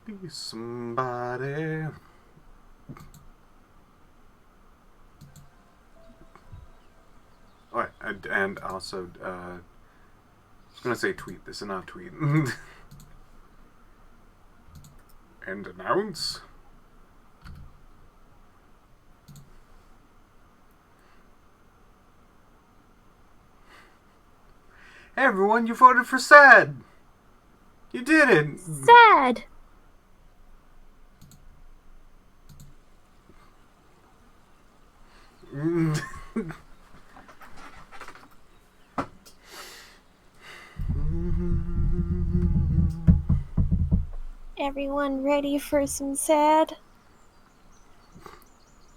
Be somebody. Oh, and also, I was gonna say tweet. This is not tweet. And announce. Hey everyone, you voted for sad. You did it. Sad. Everyone ready for some sad?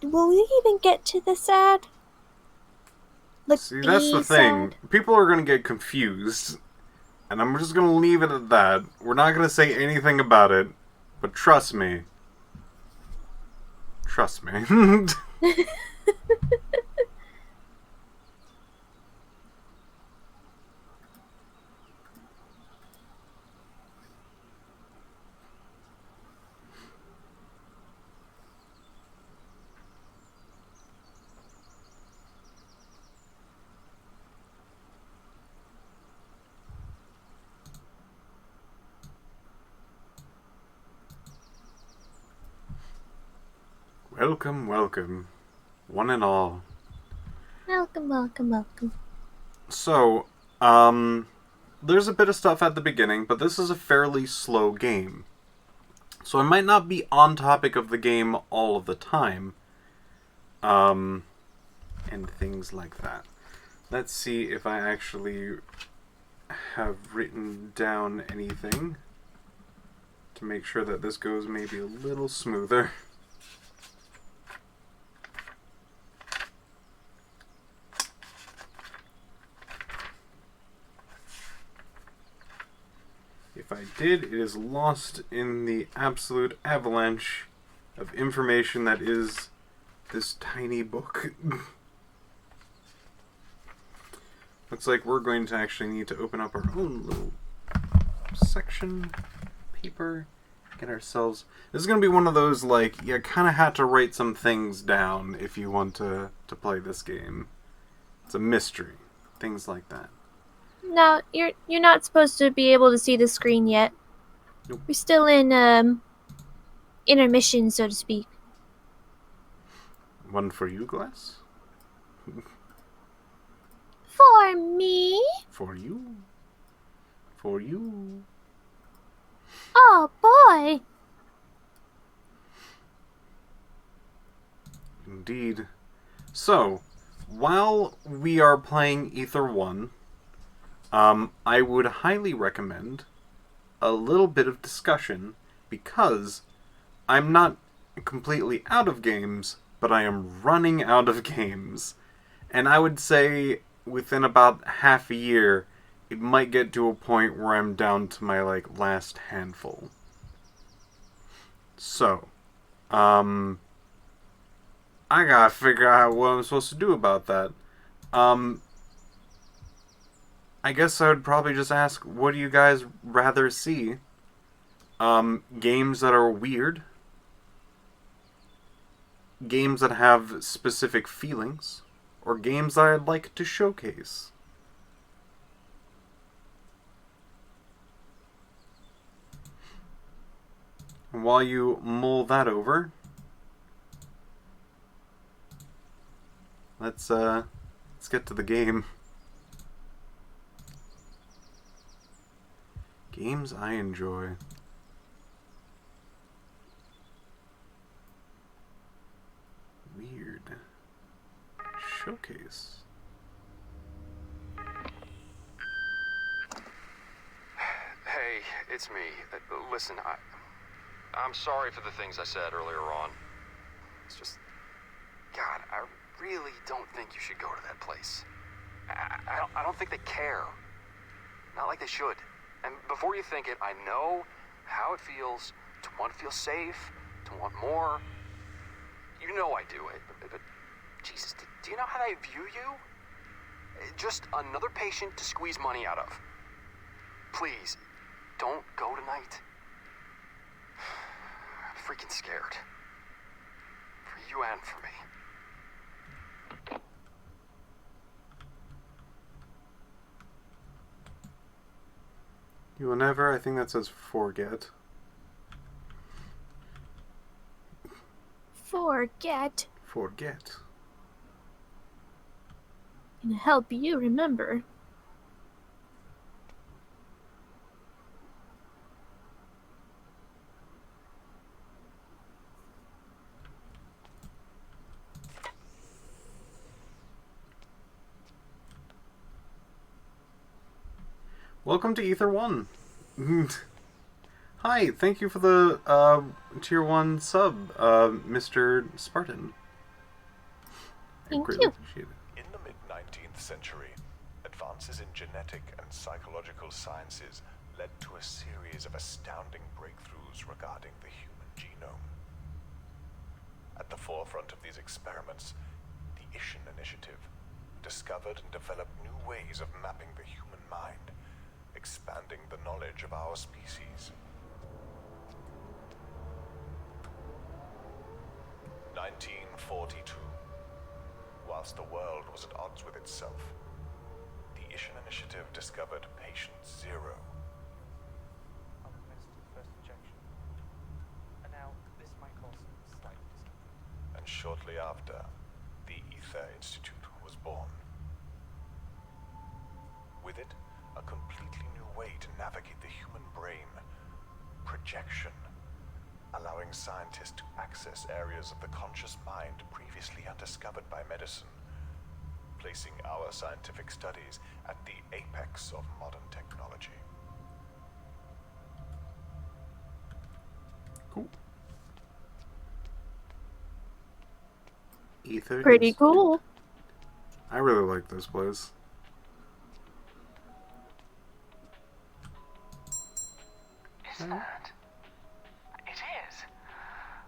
Will we even get to the sad? Like, See, that's the be thing. sad? People are gonna get confused. And I'm just gonna leave it at that. We're not gonna say anything about it. But trust me. Trust me. Welcome, welcome. One and all. Welcome, welcome, welcome. So, there's a bit of stuff at the beginning, but this is a fairly slow game. So I might not be on topic of the game all of the time. And things like that. Let's see if I actually have written down anything to make sure that this goes maybe a little smoother. If I did, it is lost in the absolute avalanche of information that is this tiny book. Looks like we're going to actually need to open up our own little section paper. Get ourselves... This is going to be one of those, like, you kind of had to write some things down if you want to play this game. It's a mystery. Things like that. No, you're not supposed to be able to see the screen yet. Nope. We're still in intermission, so to speak. One for you, Glass? For me? For you? For you? Oh boy. Indeed. So, while we are playing Ether 1, I would highly recommend a little bit of discussion because I'm not completely out of games, but I am running out of games. And I would say within about half a year, it might get to a point where I'm down to my last handful. So, I gotta figure out what I'm supposed to do about that. I guess I would probably just ask, what do you guys rather see? Games that are weird, games that have specific feelings, or games that I'd like to showcase. And while you mull that over, let's get to the game. Games I enjoy. Weird. Showcase. Hey, it's me. Listen, I'm sorry for the things I said earlier on. It's just, God, I really don't think you should go to that place. I don't think they care. Not like they should. And before you think it, I know how it feels to want to feel safe, to want more. You know I do it, but Jesus, do you know how they view you? Just another patient to squeeze money out of. Please, don't go tonight. freaking scared. For you and for me. You will never, I think that says forget. Forget. Forget. Can help you remember. Welcome to Ether 1. Hi, thank you for the Tier 1 sub, Mr. Spartan. Thank greatly you. appreciate it. In the mid-19th century, advances in genetic and psychological sciences led to a series of astounding breakthroughs regarding the human genome. At the forefront of these experiments, the Ishin Initiative discovered and developed new ways of mapping the human mind, expanding the knowledge of our species. 1942. Whilst the world was at odds with itself, the Ishin Initiative discovered Patient Zero. I'll administer the first injection. And now, this might cause some slight discomfort. And shortly after, the Ether Institute was born. With it, a completely new way to navigate the human brain: projection, allowing scientists to access areas of the conscious mind previously undiscovered by medicine, placing our scientific studies at the apex of modern technology. Cool. Ether Pretty is- cool. I really like this place. Is that? It is.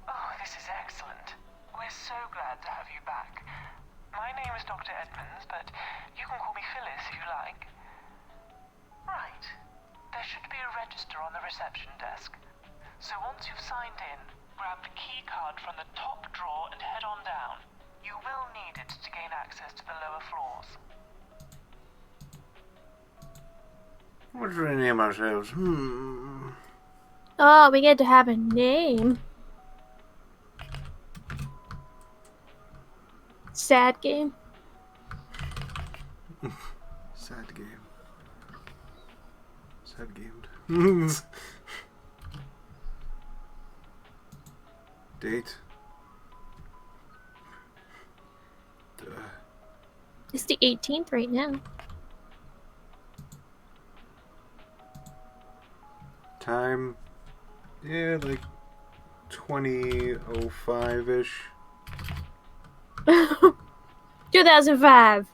Oh, this is excellent. We're so glad to have you back. My name is Dr. Edmonds, but you can call me Phyllis if you like. Right. There should be a register on the reception desk. So once you've signed in, grab the key card from the top drawer and head on down. You will need it to gain access to the lower floors. What should we name ourselves? Oh, we get to have a name. Sad game. Sad game. Sad gamed. Date. It's the 18th right now. Time. Yeah, like 2005-ish. 2005.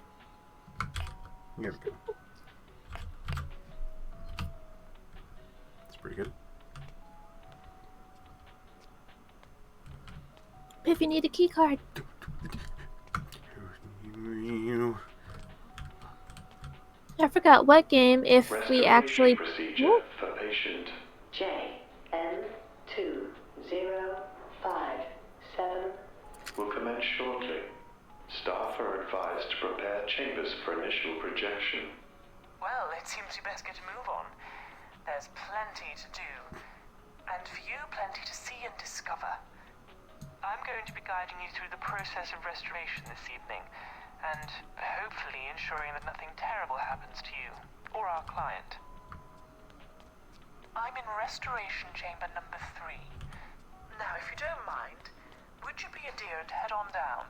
There we go. That's pretty good. If you need a key card. I forgot what game if we actually... Procedure Whoop. for patient JN2057 will commence shortly. Staff are advised to prepare chambers for initial projection. Well, it seems you best get a move on. There's plenty to do. And for you, plenty to see and discover. I'm going to be guiding you through the process of restoration this evening, and hopefully ensuring that nothing terrible happens to you, or our client. I'm in restoration chamber number 3. Now, if you don't mind, would you be a dear and head on down?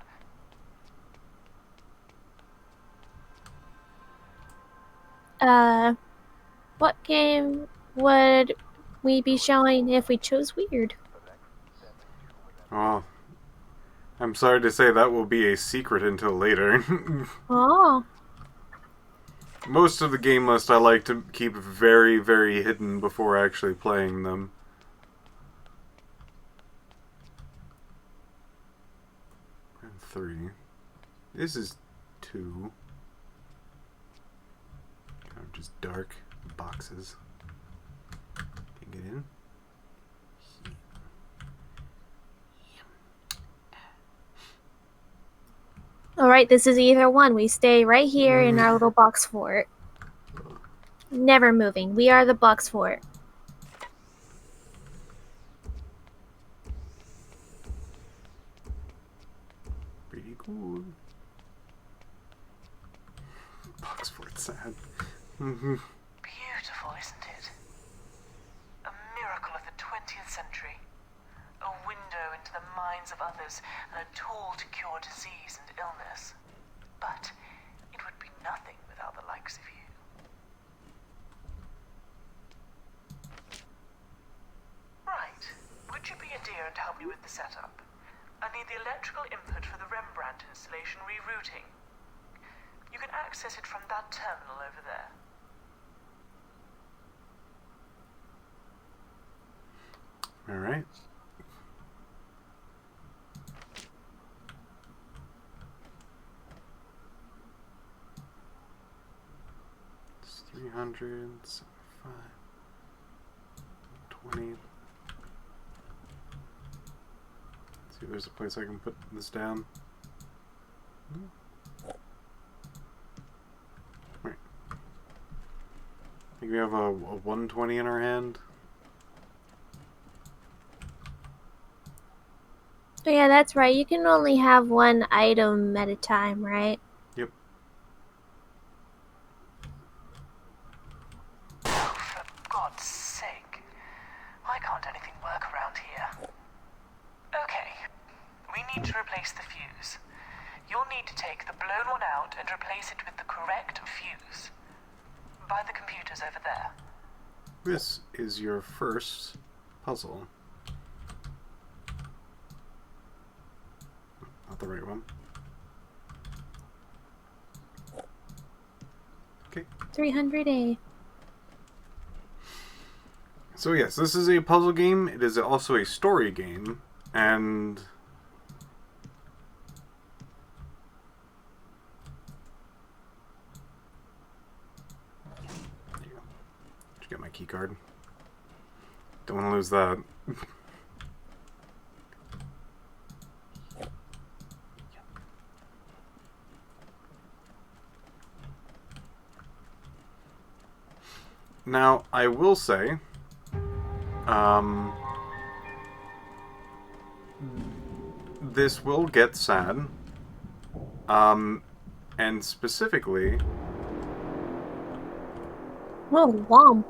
What game would we be showing if we chose weird? Oh. I'm sorry to say that will be a secret until later. Oh. Most of the game list I like to keep very, very hidden before actually playing them. And 3. This is 2. Kind of just dark boxes. Can you get in? Alright, this is either one. We stay right here in our little box fort. Never moving. We are the box fort. Pretty cool. Box fort sad. Beautiful, isn't it? A miracle of the 20th century. A window into the minds of others and a tool to cure disease and illness. But it would be nothing without the likes of you. Right. Would you be a dear and help me with the setup? I need the electrical input for the Rembrandt installation rerouting. You can access it from that terminal over there. All right. It's 300, 75, 20. See if there's a place I can put this down. Right. I think we have a 120 in our hand. Oh yeah, that's right. You can only have one item at a time, right? Yep. For God's sake. Why can't anything work around here? Okay. We need to replace the fuse. You'll need to take the blown one out and replace it with the correct fuse. By the computers over there. This is your first puzzle. Not the right one. Okay. 300A. So yes, this is a puzzle game. It is also a story game, and there you go. Did you get my key card? Don't want to lose that. Now, I will say, this will get sad, and specifically, Oh, wow.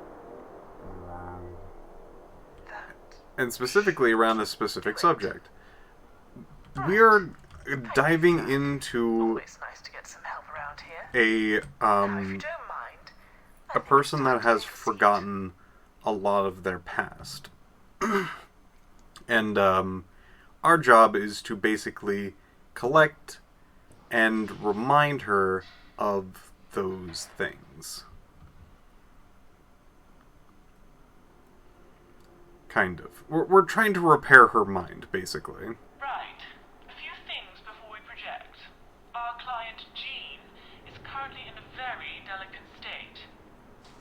around this specific subject. We are diving into Always nice to get some help around here. a, Now, if you don't mind, a person that has forgotten a lot of their past. And our job is to basically collect and remind her of those things. Kind of. We're trying to repair her mind, basically. Right. A few things before we project. Our client, Jean, is currently in a very delicate state.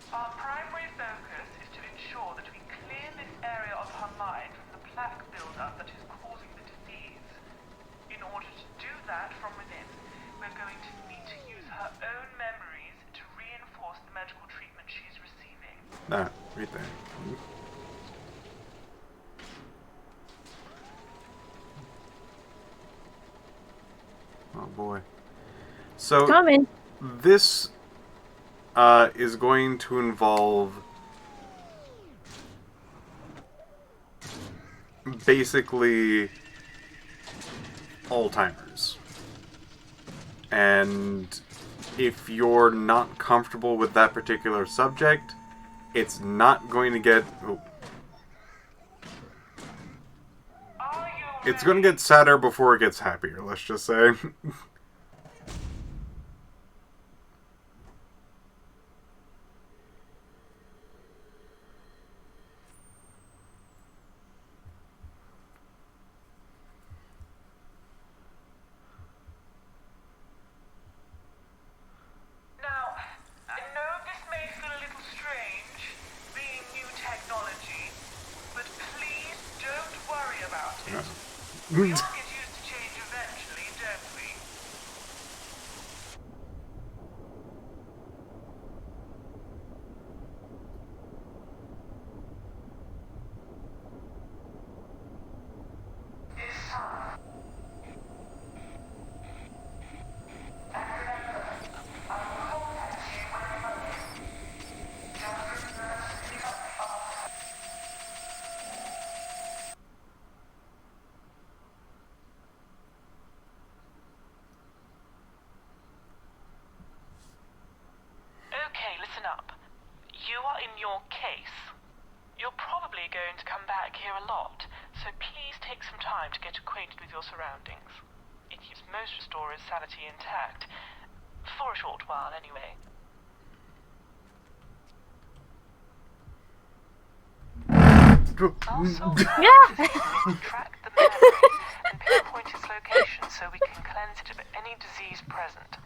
Our primary focus is to ensure that we clear this area of her mind from the plaque buildup that is causing the disease. In order to do that from within, we're going to need to use her own memories to reinforce the medical treatment she's receiving. That, right there. Oh boy. So Coming. this is going to involve basically Alzheimer's. And if you're not comfortable with that particular subject, it's not going to get... Oh. Are you It's going to get sadder before it gets happier, let's just say. Now, I know this may feel a little strange, being new technology, but please don't worry about it. We all get used to change eventually, don't we? here a lot, so please take some time to get acquainted with your surroundings. It keeps most restorers' sanity intact. For a short while, anyway. Also, Yeah. track the memory and pinpoint its location so we can cleanse it of any disease present.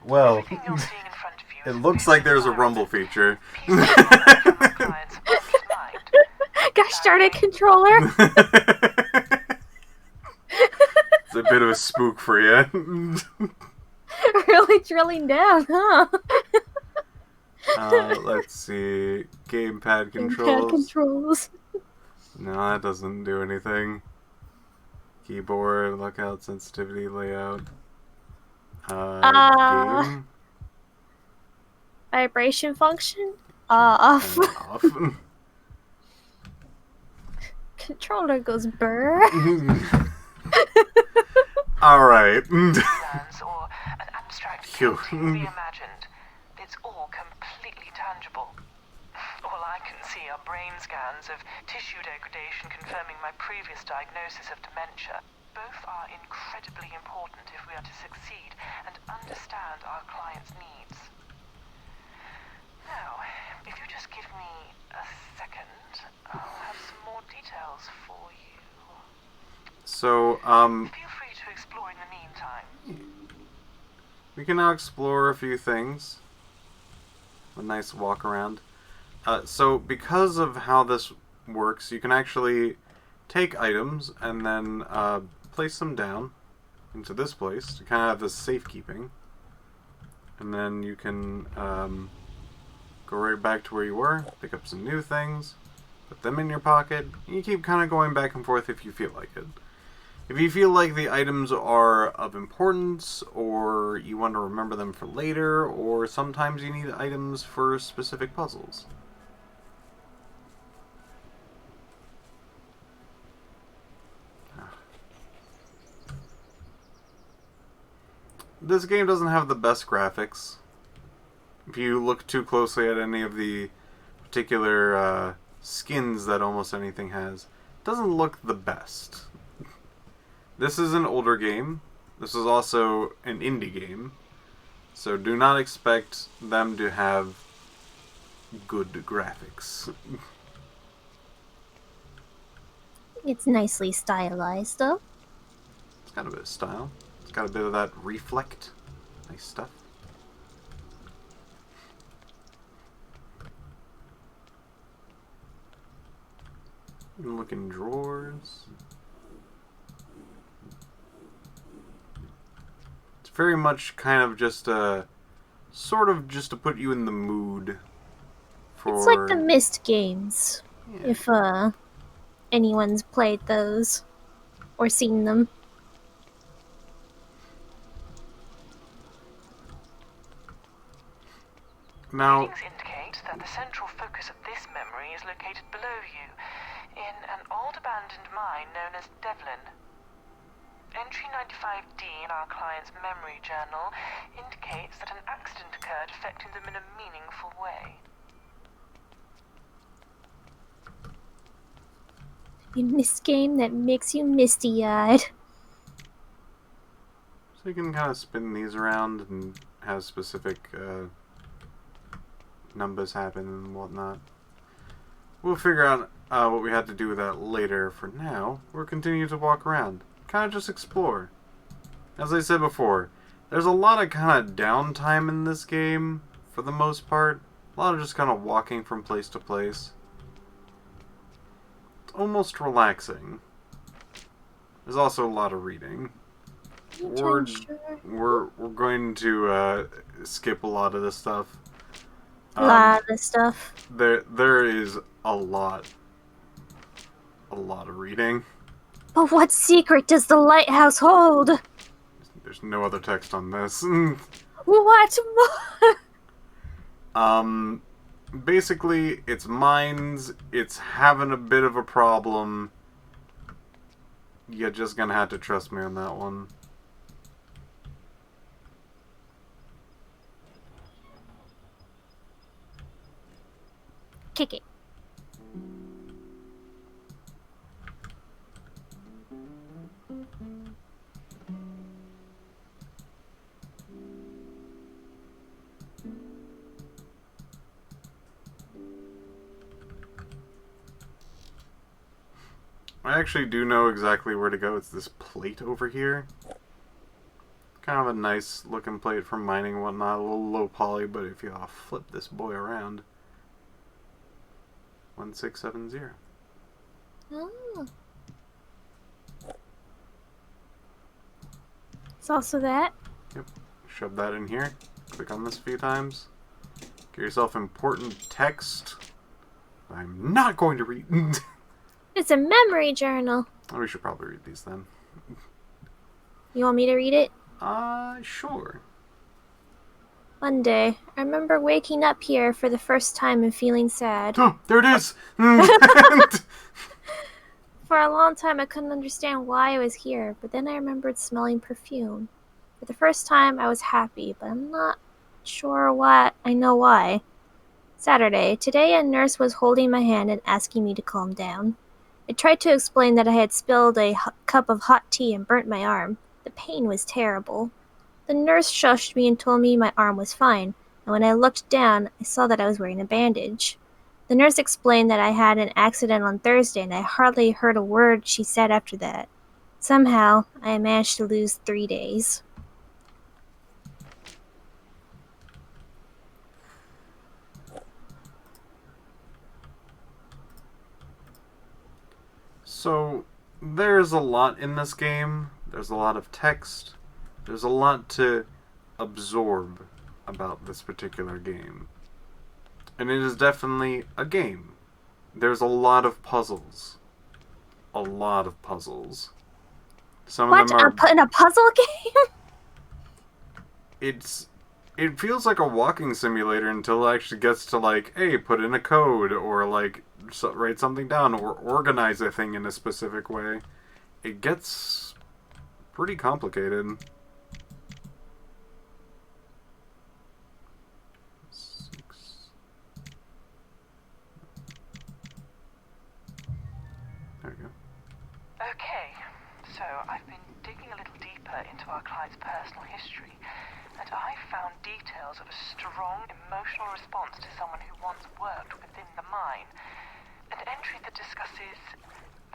Well, Everything you're seeing in front of you it is looks purely like there's a viral. rumble feature. Piece of knowledge from our client's subconscious mind. Gosh darn it, controller. It's a bit of a spook for you. Really drilling down, huh? Let's see. Gamepad Gamepad controls. controls. No, that doesn't do anything. Keyboard, lookout, sensitivity, layout. Game. Vibration function off. Off. Controller goes burr. Alright. Plans or an abstract Phew. painting reimagined. It's all completely tangible. All I can see are brain scans of tissue degradation confirming my previous diagnosis of dementia. Both are incredibly important if we are to succeed and understand our client's needs. Now, if you just give me a second, I'll have some more details for you. So, Feel free to explore in the meantime. we can now explore a few things. A nice walk around. So, because of how this works, you can actually take items and then place them down into this place to kind of have this safekeeping. And then you can go right back to where you were, pick up some new things, put them in your pocket, and you keep kind of going back and forth if you feel like it. If you feel like the items are of importance, or you want to remember them for later, or sometimes you need items for specific puzzles. This game doesn't have the best graphics. If you look too closely at any of the particular skins that almost anything has, it doesn't look the best. This is an older game. This is also an indie game. So do not expect them to have good graphics. It's nicely stylized, though. It's got a bit of style. It's got a bit of that reflect. Nice stuff. You can look in drawers. It's very much kind of just sort of just to put you in the mood for... It's like the Myst games, Yeah. if anyone's played those or seen them. Now, Readings indicate that the central focus of this memory is located below you, in an old abandoned mine known as Devlin. Entry 95D in our client's memory journal indicates that an accident occurred affecting them in a meaningful way. A Myst game that makes you misty-eyed. so you can kind of spin these around and have specific numbers happen and whatnot. We'll figure out what we had to do with that later. For now, we'll continue to walk around. Kind of just explore. As I said before, there's a lot of kind of downtime in this game, for the most part. A lot of just kind of walking from place to place. It's almost relaxing. There's also a lot of reading. We're going to skip a lot of this stuff. A lot of stuff. There is a lot of reading. But what secret does the lighthouse hold? There's no other text on this. What more? Basically, it's mines. It's having a bit of a problem. You're just gonna have to trust me on that one. Kick it. I actually do know exactly where to go. It's this plate over here. Kind of a nice looking plate for mining and whatnot. A little low poly, but if you flip this boy around. 1670. Oh. It's also that. Yep. Shove that in here. Click on this a few times. Get yourself important text. I'm not going to read. It's a memory journal. Oh, we should probably read these then. You want me to read it? Sure. One day, I remember waking up here for the first time and feeling sad. Oh, there it is! For a long time, I couldn't understand why I was here, but then I remembered smelling perfume. For the first time, I was happy, but I'm not sure why. I know why. Saturday. Today, a nurse was holding my hand and asking me to calm down. I tried to explain that I had spilled a cup of hot tea and burnt my arm. The pain was terrible. The nurse shushed me and told me my arm was fine, and when I looked down, I saw that I was wearing a bandage. The nurse explained that I had an accident on Thursday, and I hardly heard a word she said after that. Somehow, I managed to lose 3 days. So, there's a lot in this game. There's a lot of text. There's a lot to absorb about this particular game. And it is definitely a game. There's a lot of puzzles. A lot of puzzles. Some What? of them are... In a puzzle game? It feels like a walking simulator until it actually gets to, like, hey, put in a code, or, like, write something down, or organize a thing in a specific way. It gets pretty complicated. 6. There we go. Okay, so I've been digging a little deeper into our client's personal history, and I found details of a strong emotional response to someone who once worked within the mine. An entry that discusses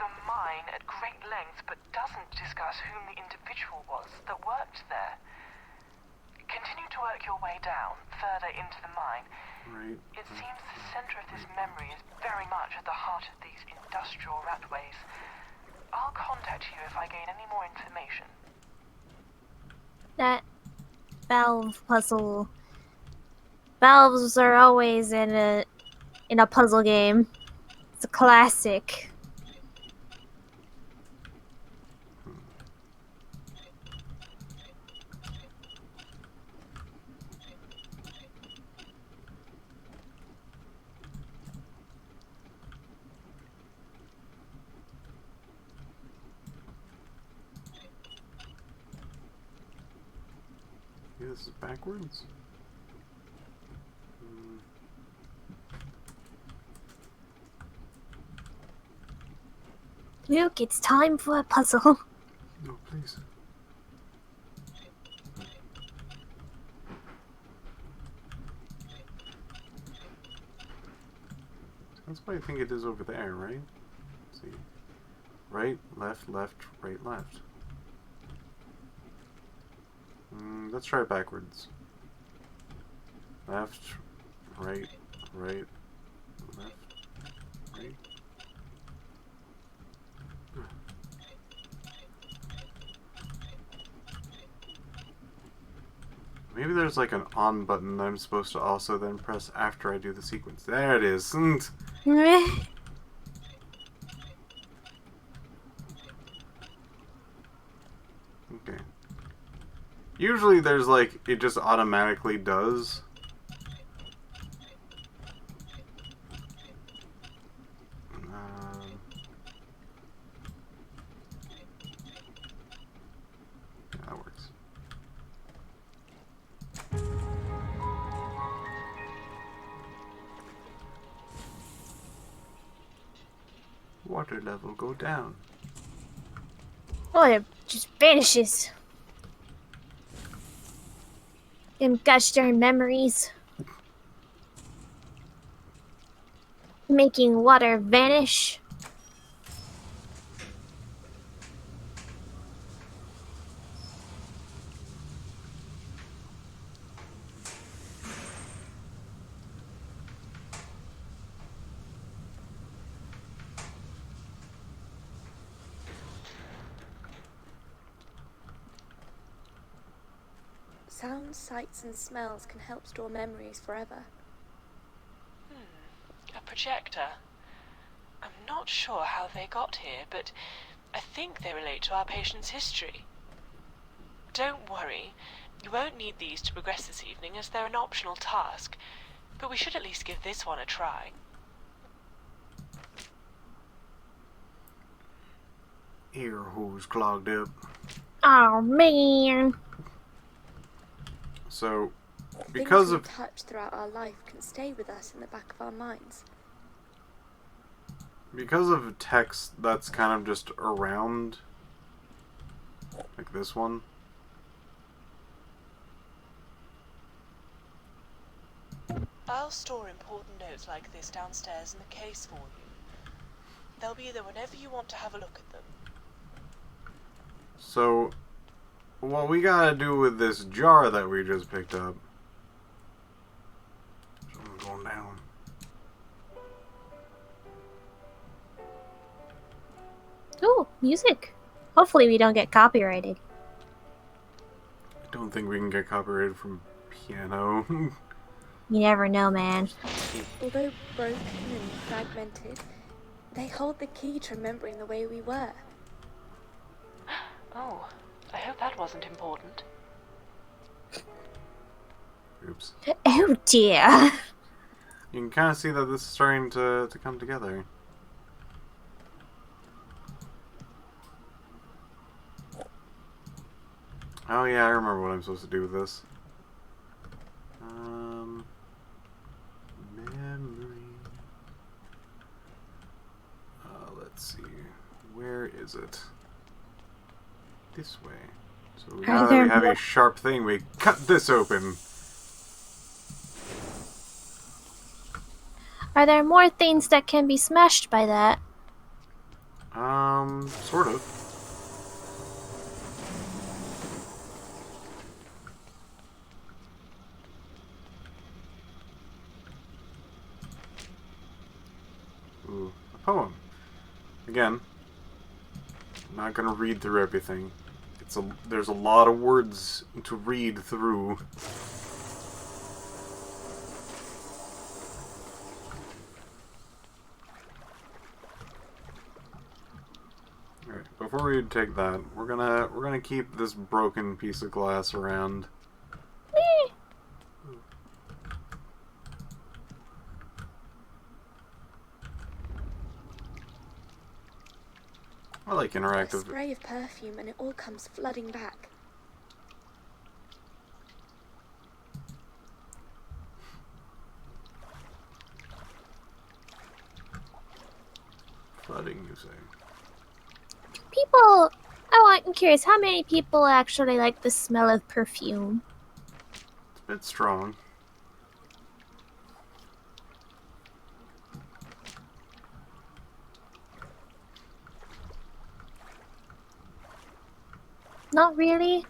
the mine at great length, but doesn't discuss whom the individual was that worked there. Continue to work your way down, further into the mine. Right. It seems the center of this memory is very much at the heart of these industrial ratways. I'll contact you if I gain any more information. That valve puzzle. Valves are always in a puzzle game. It's a classic. Yeah, this is backwards. Luke, it's time for a puzzle. No, please. That's what I think it is over there, right? Let's see. Right, left, left, right, left. Let's try it backwards. Left, right, right, left, right. Maybe there's like an on button that I'm supposed to also then press after I do the sequence. There it is. Okay. Usually there's like, it just automatically does. Yeah, that works. Water level go down. Oh, it just vanishes. Them gosh darn memories. Making water vanish. Sounds, sights, and smells can help store memories forever. A projector. I'm not sure how they got here, but I think they relate to our patient's history. Don't worry, you won't need these to progress this evening as they're an optional task, but we should at least give this one a try. Ear holes clogged up. Oh man. So, Things because we of touch throughout our life can stay with us in the back of our minds. text that's kind of just around, like this one. I'll store important notes like this downstairs in the case for you. They'll be there whenever you want to have a look at them. So, what we gotta do with this jar that we just picked up. Something's going down. Ooh, music. Hopefully we don't get copyrighted. I don't think we can get copyrighted from piano. You never know, man. Although broken and fragmented, they hold the key to remembering the way we were. Oh, I hope that wasn't important. Oops. Oh dear. You can kind of see that this is starting to come together. Oh yeah, I remember what I'm supposed to do with this. Memory. Let's see. Where is it? This way. So now that we have a sharp thing, we cut this open. Are there more things that can be smashed by that? Sort of. Ooh, a poem. Again, I'm not gonna read through everything. There's a lot of words to read through. Alright, before we take that, we're gonna keep this broken piece of glass around. I like A interactive. spray of perfume and it all comes flooding back. Flooding, you say? People, I'm curious, how many people actually like the smell of perfume? It's a bit strong. Not really.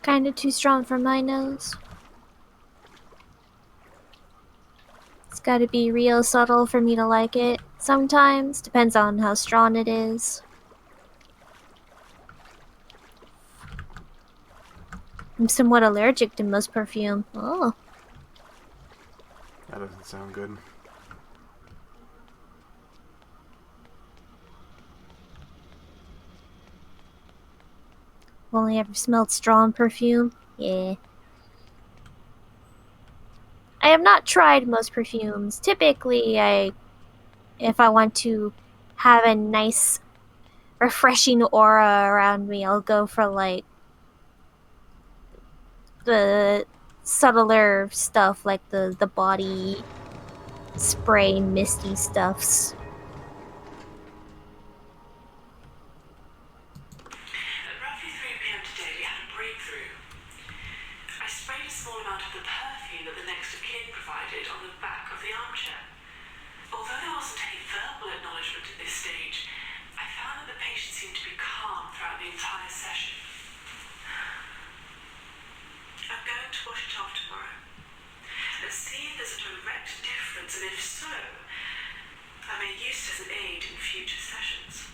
Kinda too strong for my nose. It's gotta be real subtle for me to like it. Sometimes, depends on how strong it is. I'm somewhat allergic to most perfume. Oh. That doesn't sound good. Only ever smelled strong perfume? Yeah. I have not tried most perfumes. Typically, if I want to have a nice, refreshing aura around me, I'll go for, like, the subtler stuff, like the body spray misty stuffs. At roughly 3 p.m. today, we had a breakthrough. I sprayed a small amount of the perfume that the next of kin provided on the back of the armchair. Although there wasn't any verbal acknowledgement at this stage, I found that the patient seemed to be calm throughout the entire session. I'm going to wash it off tomorrow and see if there's a direct difference, and if so, I may use it as an aid in future sessions.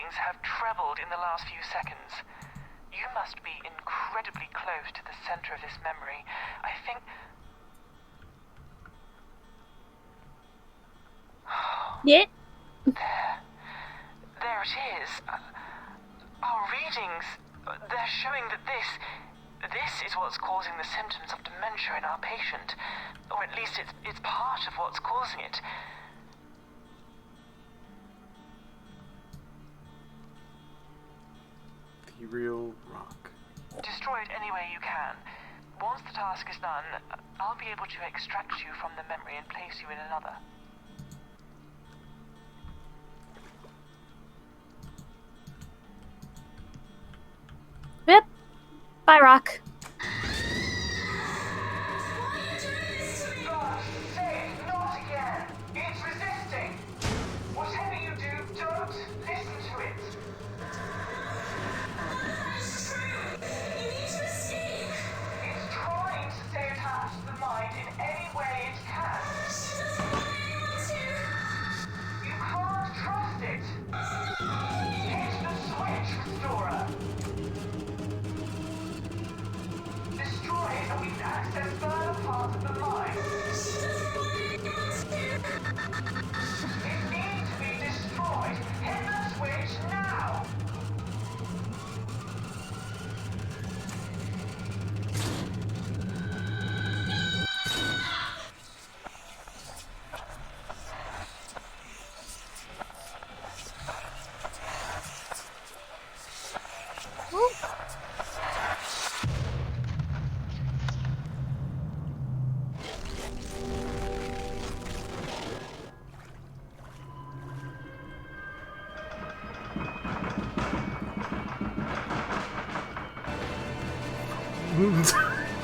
readings have trebled in the last few seconds. You must be incredibly close to the center of this memory. I think... Yeah. There it is. Our readings, they're showing that this is what's causing the symptoms of dementia in our patient. Or at least it's part of what's causing it. Ethereal rock. Destroy it any way you can. Once the task is done, I'll be able to extract you from the memory and place you in another. Yep. Bye, Rock. Say it, not again! It's resisting! Whatever you do, don't listen to it! It's trying to stay attached to the mind in any way it can. You can't trust it! Hit the switch, Restorer! Destroy it and we can access further parts of the mind. It needs to be destroyed. Hit the switch now!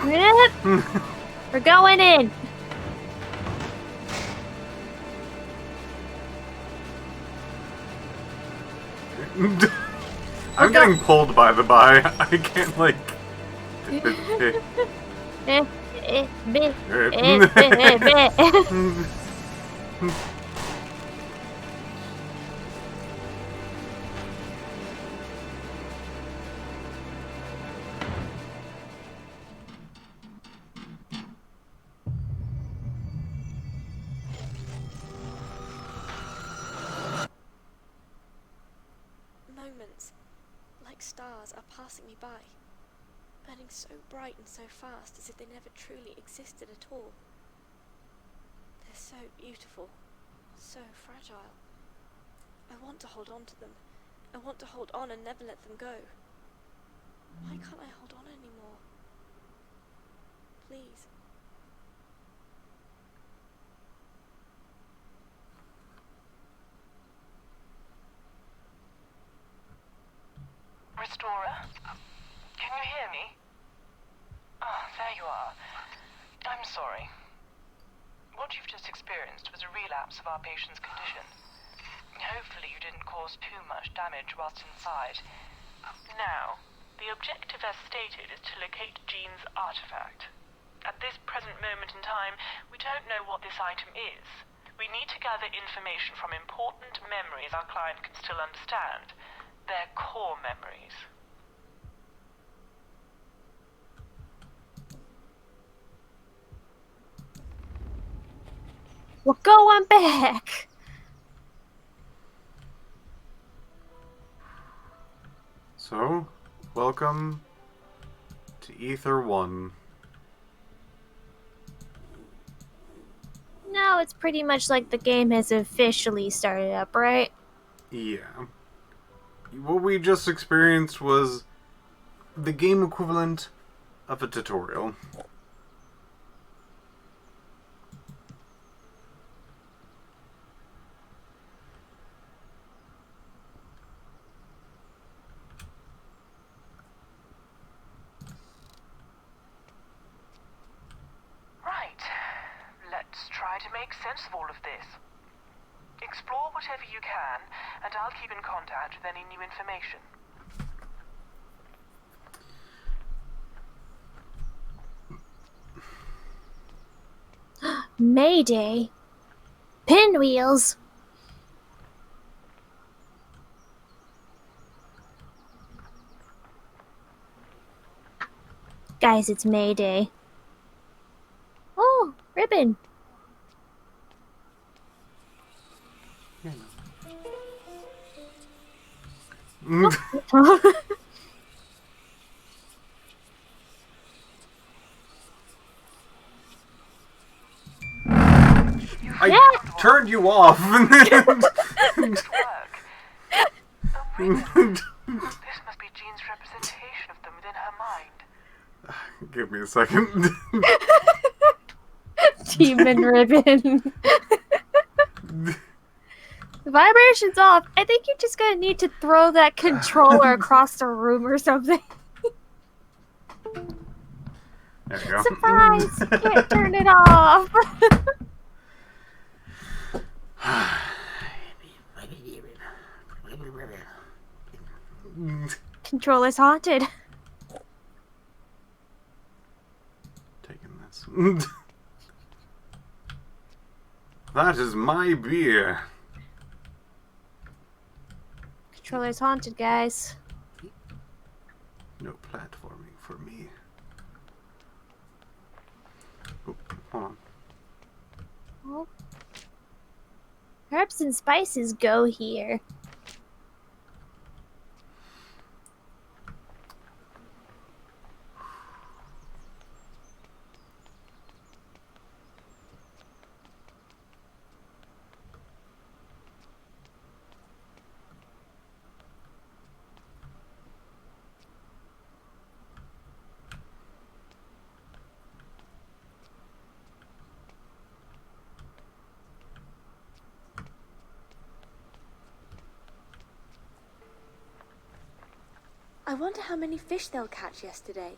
Yep. We're going in. I'm getting pulled by the by. I can't like. Moments, like stars, are passing me by, burning so bright and so fast as if they never truly existed at all. They're so beautiful, so fragile. I want to hold on to them. I want to hold on and never let them go. Why can't I hold on anymore? Please. Restorer? Can you hear me? Ah, there you are. I'm sorry. What you've just experienced was a relapse of our patient's condition. Hopefully you didn't cause too much damage whilst inside. Now, the objective as stated is to locate Jean's artifact. At this present moment in time, we don't know what this item is. We need to gather information from important memories our client can still understand. Their core memories. We're going back. So, welcome to Ether 1. Now it's pretty much like the game has officially started up, right? Yeah. What we just experienced was the game equivalent of a tutorial. Right. Let's try to make sense of all of this. Explore whatever you can, and I'll keep in contact with any new information. Mayday. Pinwheels. Guys, it's May Day. Oh, ribbon. I turned you off. Work. Oh, wait. This must be Jean's representation of them within her mind. Give me a second. Demon ribbon. The vibration's off. I think you're just gonna need to throw that controller across the room or something. There you go. Surprise! You can't turn it off. Controller's haunted. Taking this. That is my beer. Controller's haunted, guys. No platforming for me. Oh, hold on. Oh. Herbs and spices go here. I wonder how many fish they'll catch yesterday.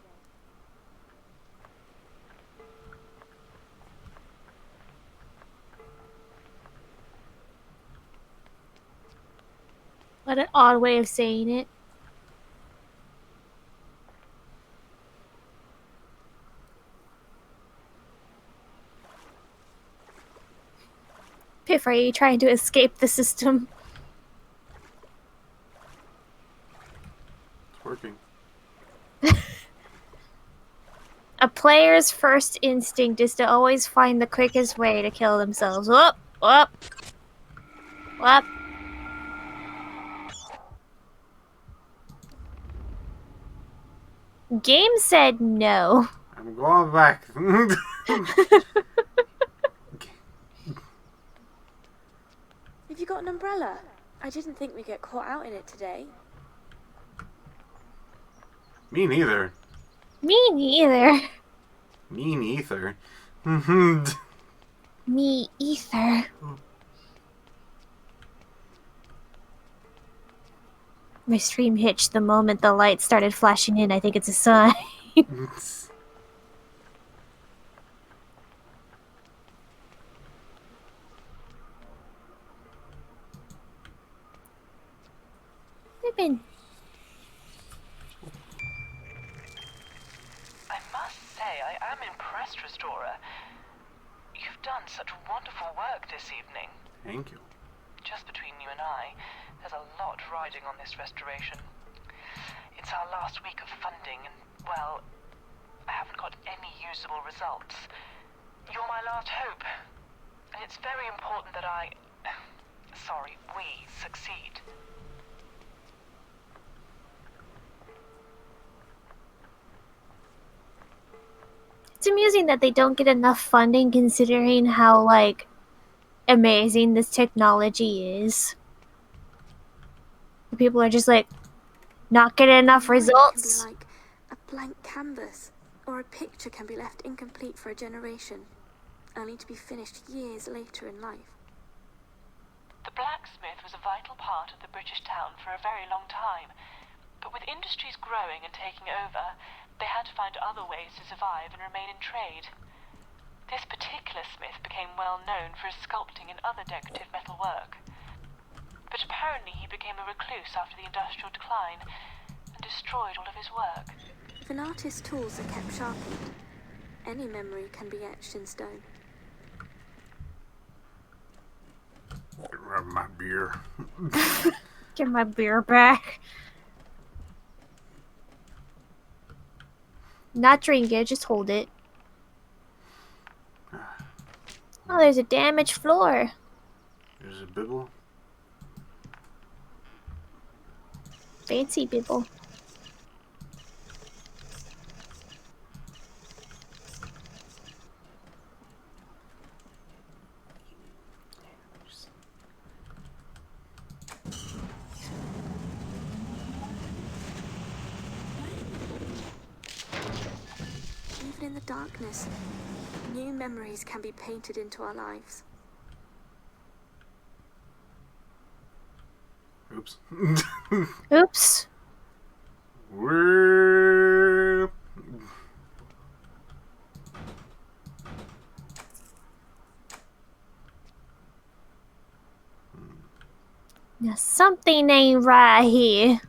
What an odd way of saying it. Piff, are you trying to escape the system? It's working. A player's first instinct is to always find the quickest way to kill themselves. Whoop! Whoop! Whoop! Game said no. I'm going back. Have you got an umbrella? I didn't think we'd get caught out in it today. Me neither. Me neither. Me neither. Me either. My stream hitched the moment the light started flashing in. I think it's a sign. Ribbon. I must say, I am impressed, Restorer. You've done such wonderful work this evening. Thank you. Just between you and I, there's a lot riding on this restoration. It's our last week of funding, and, well, I haven't got any usable results. You're my last hope, and it's very important that we succeed. It's amusing that they don't get enough funding considering how, like, amazing this technology is. People are just like, not getting enough results. It can be like a blank canvas, or a picture can be left incomplete for a generation, only to be finished years later in life. The blacksmith was a vital part of the British town for a very long time, but with industries growing and taking over, they had to find other ways to survive and remain in trade. This particular smith became well known for his sculpting and other decorative metal work. But apparently he became a recluse after the industrial decline and destroyed all of his work. If an artist's tools are kept sharpened, any memory can be etched in stone. Grab my beer. Get my beer back. Not drink it, just hold it. Oh, there's a damaged floor. There's a bibble. Fancy bibble. Even in the darkness, new memories can be painted into our lives. Oops. Oops. We're... Now something ain't right here.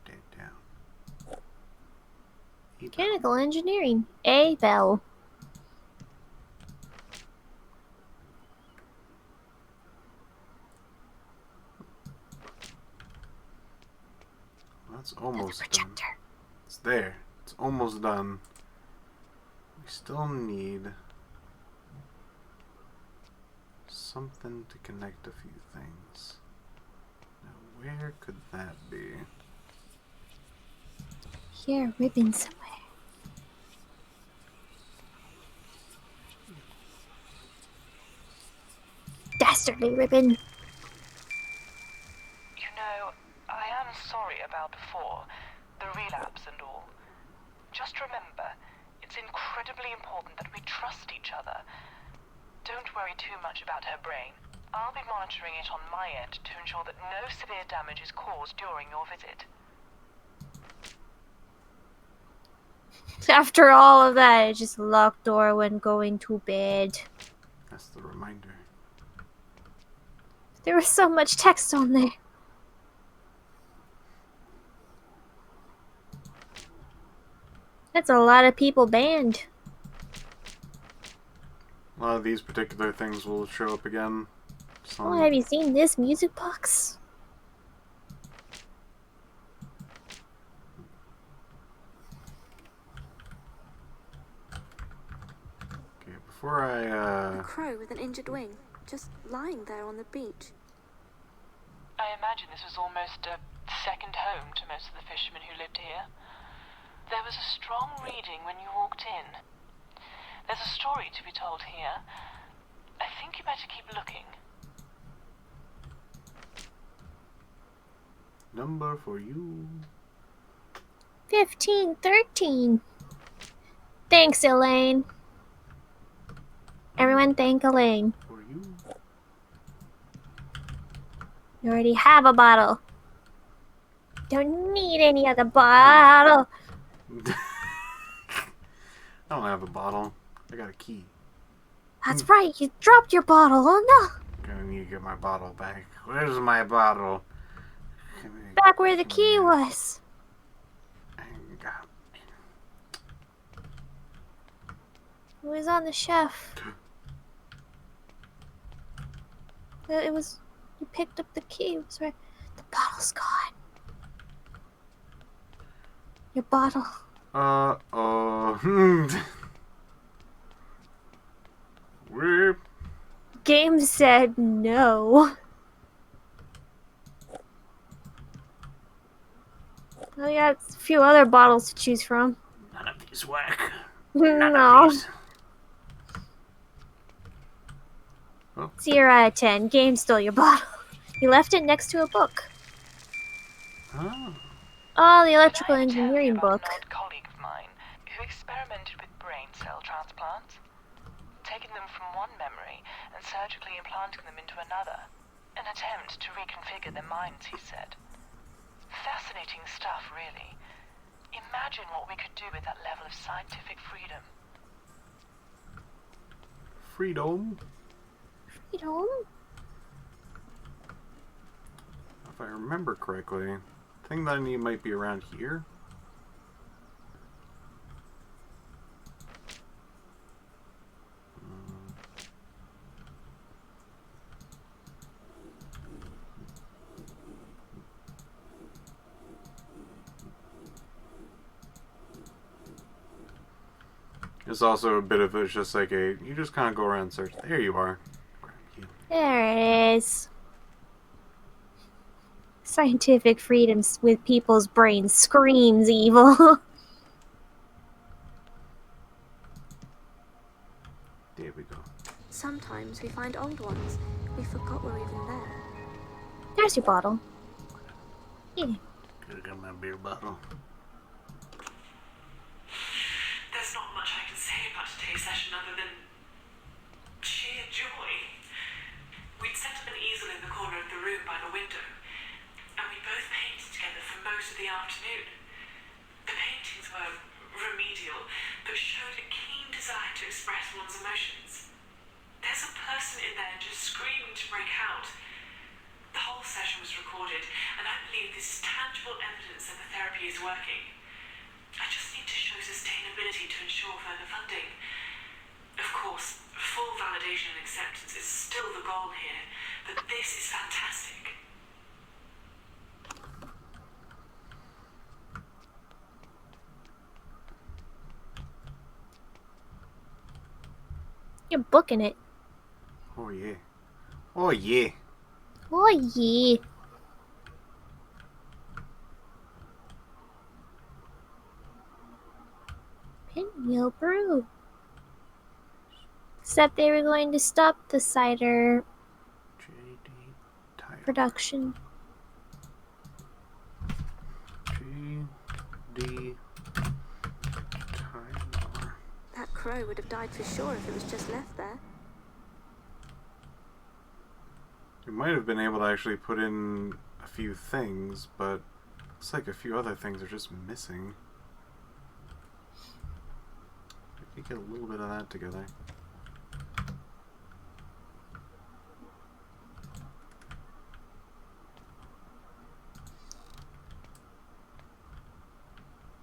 Put that down. Mechanical engineering. A bell. That's almost done. Projector. It's there. It's almost done. We still need something to connect a few things. Now, where could that be? Here, ribbon somewhere. Dastardly ribbon. You know, I am sorry about before, the relapse and all. Just remember, it's incredibly important that we trust each other. Don't worry too much about her brain. I'll be monitoring it on my end to ensure that no severe damage is caused during your visit. After all of that, I just locked door when going to bed. That's the reminder. There was so much text on there. That's a lot of people banned. A lot of these particular things will show up again. Oh, have you seen this music box? Okay, before I, A crow with an injured wing, just lying there on the beach. I imagine this was almost a second home to most of the fishermen who lived here. There was a strong reading when you walked in. There's a story to be told here. I think you better keep looking. number for you. 1513. Thanks, Elaine. Everyone thank Elaine. For you. You already have a bottle. Don't need any other bottle. I don't have a bottle. I got a key. That's right, you dropped your bottle. Oh no. Gonna need to get my bottle back. Where's my bottle? Back where the key was. It was on the shelf. It was. You picked up the key. It was right. The bottle's gone. Your bottle. Where? Game said no. I got a few other bottles to choose from. None of these work. No. Oh. 0 out of 10. Game stole your bottle. You left it next to a book. Oh. Oh, the electrical Can I tell you engineering about book. An old colleague of mine who experimented with brain cell transplants, taking them from one memory and surgically implanting them into another. An attempt to reconfigure their minds, he said. Fascinating stuff, really. Imagine what we could do with that level of scientific freedom. Freedom. Freedom? If I remember correctly, the thing that I need might be around here. It's also a bit of it's just like you just kind of go around and search. There you are. Grab you. There it is. Scientific freedom with people's brains screams evil. There we go. Sometimes we find old ones. We forgot we're even there. There's your bottle. Yeah. Gotta get my beer bottle. There's not much I can say about today's session other than sheer joy. We'd set up an easel in the corner of the room by the window, and we both painted together for most of the afternoon. The paintings were remedial, but showed a keen desire to express one's emotions. There's a person in there just screaming to break out. The whole session was recorded, and I believe this is tangible evidence that the therapy is working. I just need to show sustainability to ensure further funding. Of course, full validation and acceptance is still the goal here, but this is fantastic. You're booking it. Oh yeah. Oh yeah. Oh yeah. Pinwheel Brew. Except they were going to stop the cider JD Tyler. production. JD Tyler. That crow would have died for sure if it was just left there. You might have been able to actually put in a few things, but looks like a few other things are just missing. We could get a little bit of that together.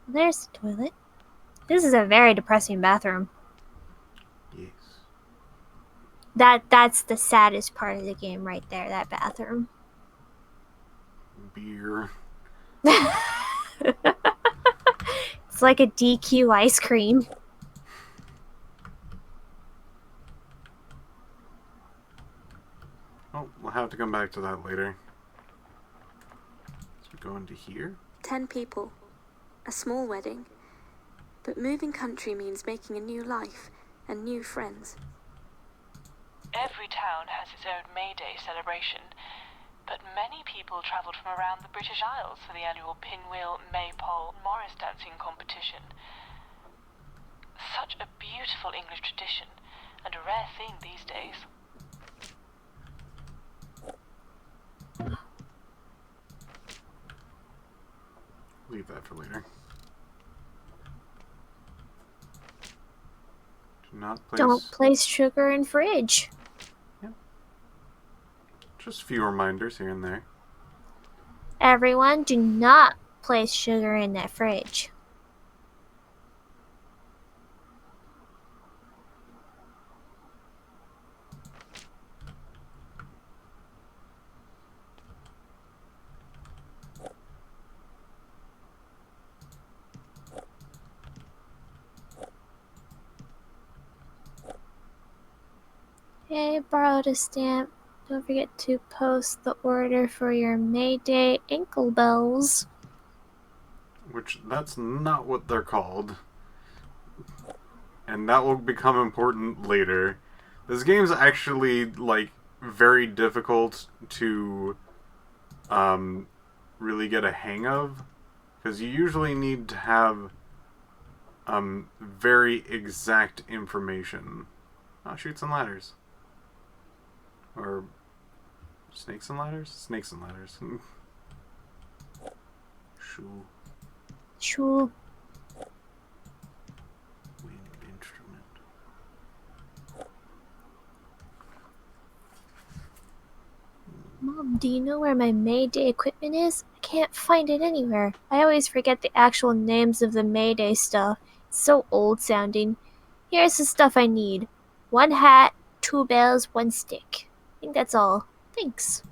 There's the toilet. This is a very depressing bathroom. Yes. That's the saddest part of the game right there, that bathroom. Beer. It's like a DQ ice cream. Oh, we'll have to come back to that later. So we go into here. 10 people. A small wedding. But moving country means making a new life and new friends. Every town has its own May Day celebration, but many people travelled from around the British Isles for the annual Pinwheel Maypole Morris dancing competition. Such a beautiful English tradition, and a rare thing these days. Leave that for later. Do not place. Don't place sugar in fridge. Just a few reminders here and there. Everyone, do not place sugar in that fridge. Hey, borrowed a stamp. Don't forget to post the order for your May Day ankle bells. Which, that's not what they're called. And that will become important later. This game's actually, like, very difficult to really get a hang of. Because you usually need to have very exact information. Oh, Chutes and Ladders. Or Snakes and Ladders? Snakes and Ladders. Shoo. Sure. Wind instrument. Mom, do you know where my May Day equipment is? I can't find it anywhere. I always forget the actual names of the May Day stuff. It's so old sounding. Here's the stuff I need. 1 hat, 2 bells, 1 stick. I think that's all. Thanks.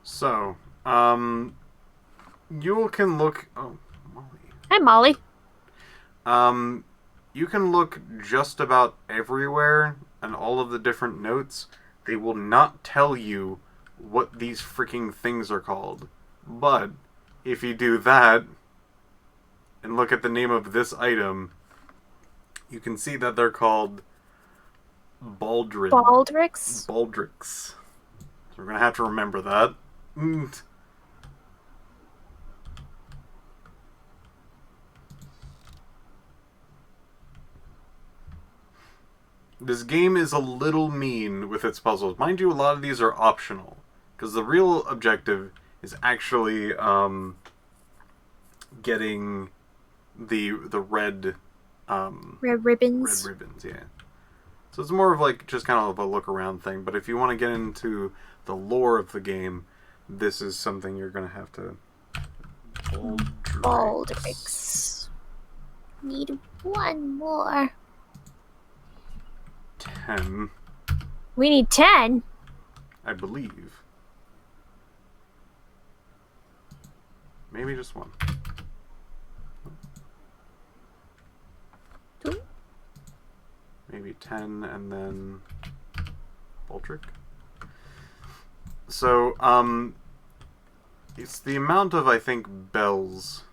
So, you can look. Oh, Molly. Hi, Molly. You can look just about everywhere and all of the different notes. They will not tell you what these freaking things are called. But if you do that and look at the name of this item, you can see that they're called Baldrins. Baldricks? Baldricks. So we're gonna have to remember that. This game is a little mean with its puzzles. Mind you, a lot of these are optional. Because the real objective is actually getting the red Red ribbons. red ribbons, yeah. So it's more of like just kind of a look around thing. But if you want to get into the lore of the game, this is something you're going to have to... Baldricks. Need one more. 10, We need 10. I believe. Maybe just one. Two. Maybe 10 and then Baldric. So, it's the amount of, I think, bells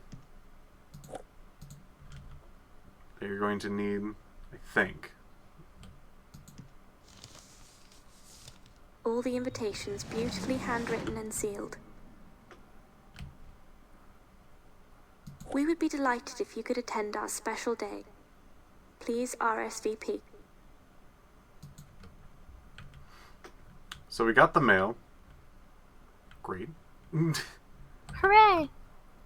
that you're going to need, I think. All the invitations beautifully handwritten and sealed. We would be delighted if you could attend our special day. Please RSVP. So we got the mail. Great. Hooray!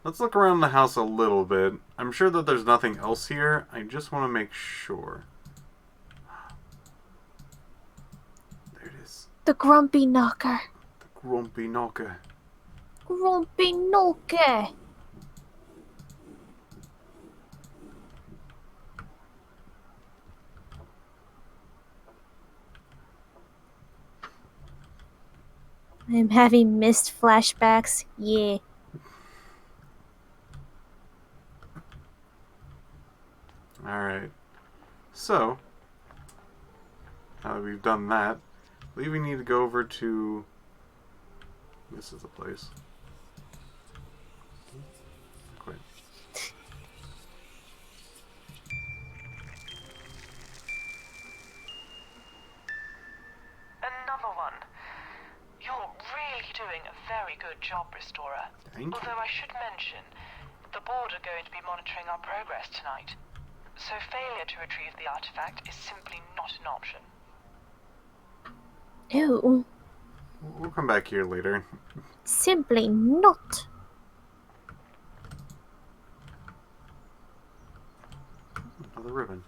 Let's look around the house a little bit. I'm sure that there's nothing else here. I just want to make sure. There it is. The grumpy knocker. The grumpy knocker. Grumpy knocker. I'm having missed flashbacks. Yeah. Alright. So, now that we've done that, I believe we need to go over to... This is the place. Quit. Another one. You're really doing a very good job, Restorer. Thank you. Although I should mention, the board are going to be monitoring our progress tonight. So failure to retrieve the artifact is simply not an option. Ew. We'll come back here later. Simply not. Another ribbon.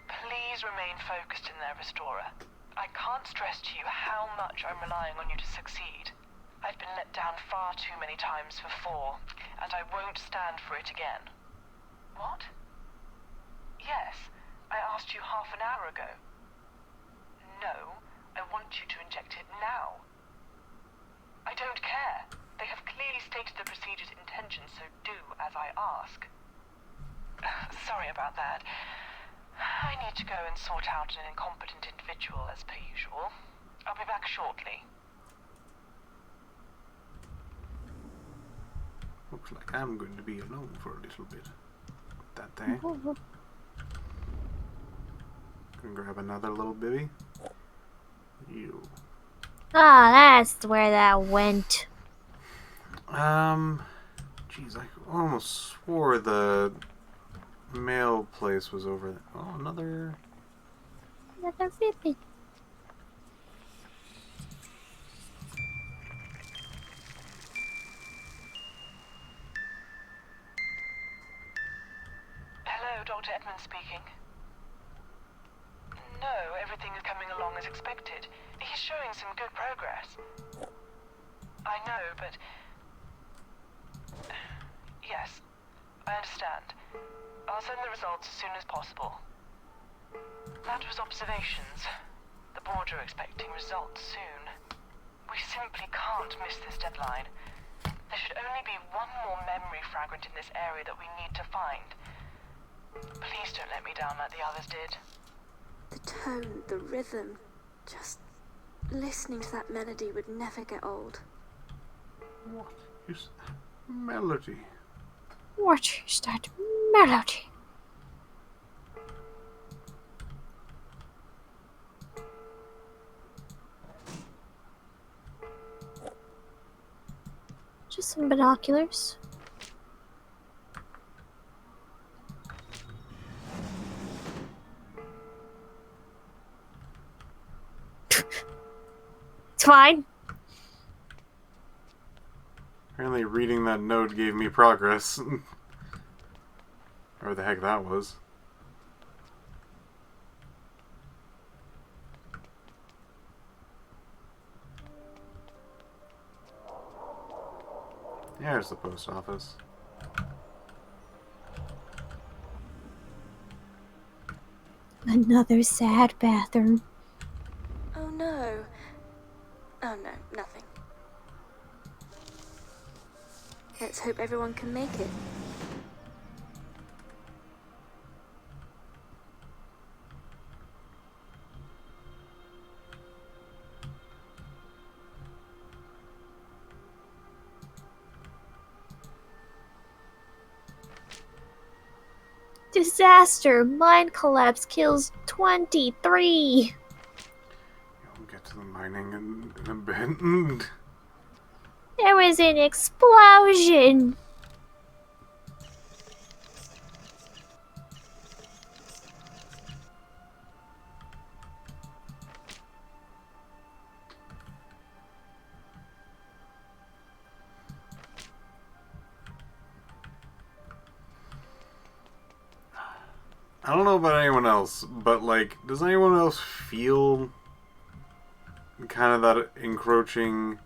Please remain focused in there, Restorer. I can't stress to you how much I'm relying on you to succeed. I've been let down far too many times before, and I won't stand for it again. What? Yes, I asked you half an hour ago. No, I want you to inject it now. I don't care. They have clearly stated the procedure's intention, so do as I ask. Sorry about that. I need to go and sort out an incompetent individual as per usual. I'll be back shortly. Looks like I'm going to be alone for a little bit. That day. Gonna grab another little bibby. You. Ah, that's where that went. Jeez, I almost swore the mail place was over there. Oh, another... Another ribbon. Hello, Dr. Edmonds speaking. No, everything is coming along as expected. He's showing some good progress. I know, but... Yes, I understand. I'll send the results as soon as possible. That was observations. The board are expecting results soon. We simply can't miss this deadline. There should only be one more memory fragment in this area that we need to find. Please don't let me down like the others did. The tone, the rhythm, just listening to that melody would never get old. What is that melody? What is that melody? Just some binoculars. It's fine. Apparently reading that note gave me progress. Or the heck that was. There's the post office. Another sad bathroom. Oh no. Oh no, nothing. Let's hope everyone can make it. Disaster! Mine collapse kills 23! We'll get to the mining in a bit. There was an explosion! I don't know about anyone else, but like, does anyone else feel kind of that encroaching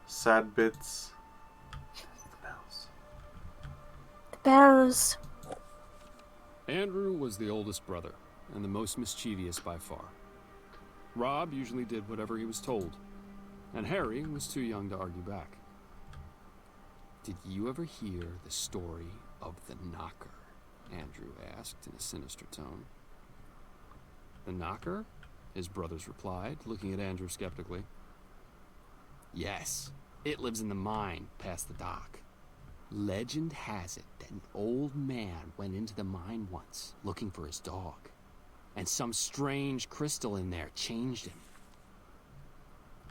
sad bits? The bells. The bells. Andrew was the oldest brother, and the most mischievous by far. Rob usually did whatever he was told, and Harry was too young to argue back. Did you ever hear the story of the Knocker? Andrew asked in a sinister tone. The Knocker? His brothers replied, looking at Andrew skeptically. Yes, it lives in the mine past the dock. Legend has it that an old man went into the mine once looking for his dog, and some strange crystal in there changed him.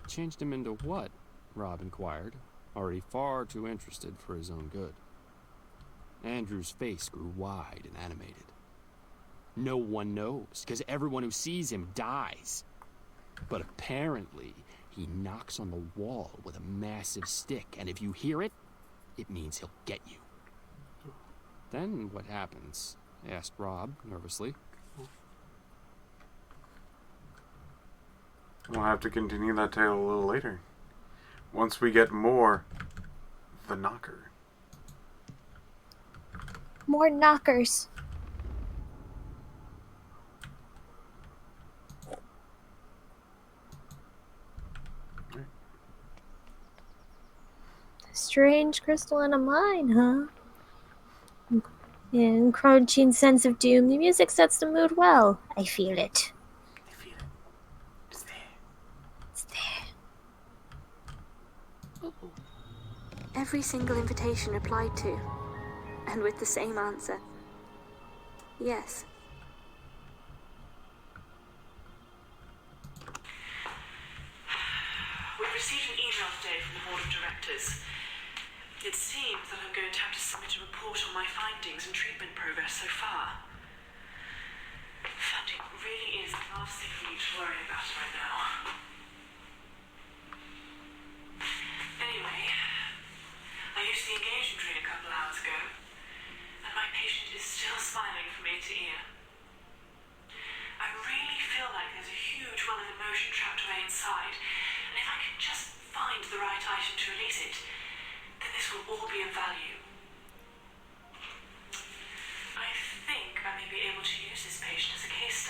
Changed him into what? Rob inquired, already far too interested for his own good. Andrew's face grew wide and animated. No one knows, because everyone who sees him dies. But apparently, he knocks on the wall with a massive stick, and if you hear it, it means he'll get you. Then what happens? Asked Rob, nervously. We'll have to continue that tale a little later. Once we get more The Knocker. More knockers. Strange crystal in a mine, huh? Encroaching sense of doom. The music sets the mood well. I feel it. I feel it. It's there. It's there. Every single invitation replied to, and with the same answer. Yes. We received an email today from the Board of Directors. It seems that I'm going to have to submit a report on my findings and treatment progress so far. Funding really is the last thing we need to worry about right now. Anyway, I used the engagement train a couple hours ago, and my patient is still smiling from ear to ear. I really feel like there's a huge well of emotion trapped away inside, and if I can just find the right item to release it, then this will all be of value. I think I may be able to use this patient as a case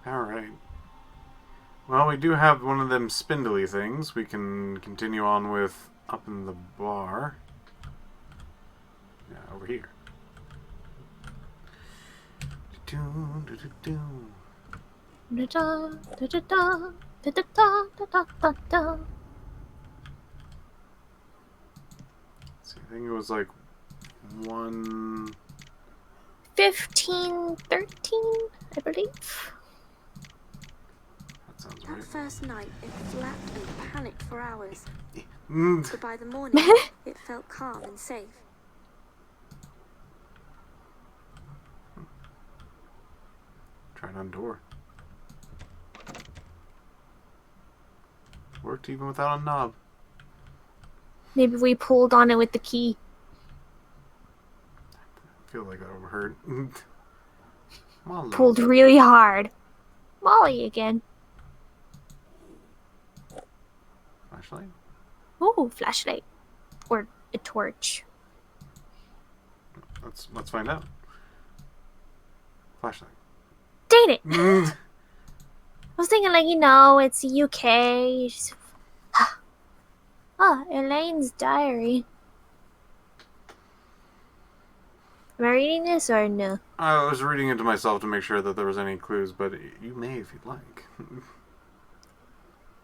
Alright. Well, we do have one of them spindly things. We can continue on with up in the bar. Yeah, over here. Do-do-do-do-do. Da-da, da-da-da, da-da-da, da-da-da-da. See, I think it was like 15, 13, I believe. That sounds That right. first night, it flapped and panicked for hours. Mm. But by the morning, it felt calm and safe. Try it on door. Worked even without a knob. Maybe we pulled on it with the key. I feel like that would hurt. Molly. Pulled really hard. Molly again. Flashlight? Ooh, flashlight. Or a torch. Let's find out. Flashlight. Dang it! Mm. I was thinking, like, you know, it's the UK. Just... Oh, Elaine's diary. Am I reading this or no? I was reading it to myself to make sure that there was any clues, but you may if you'd like.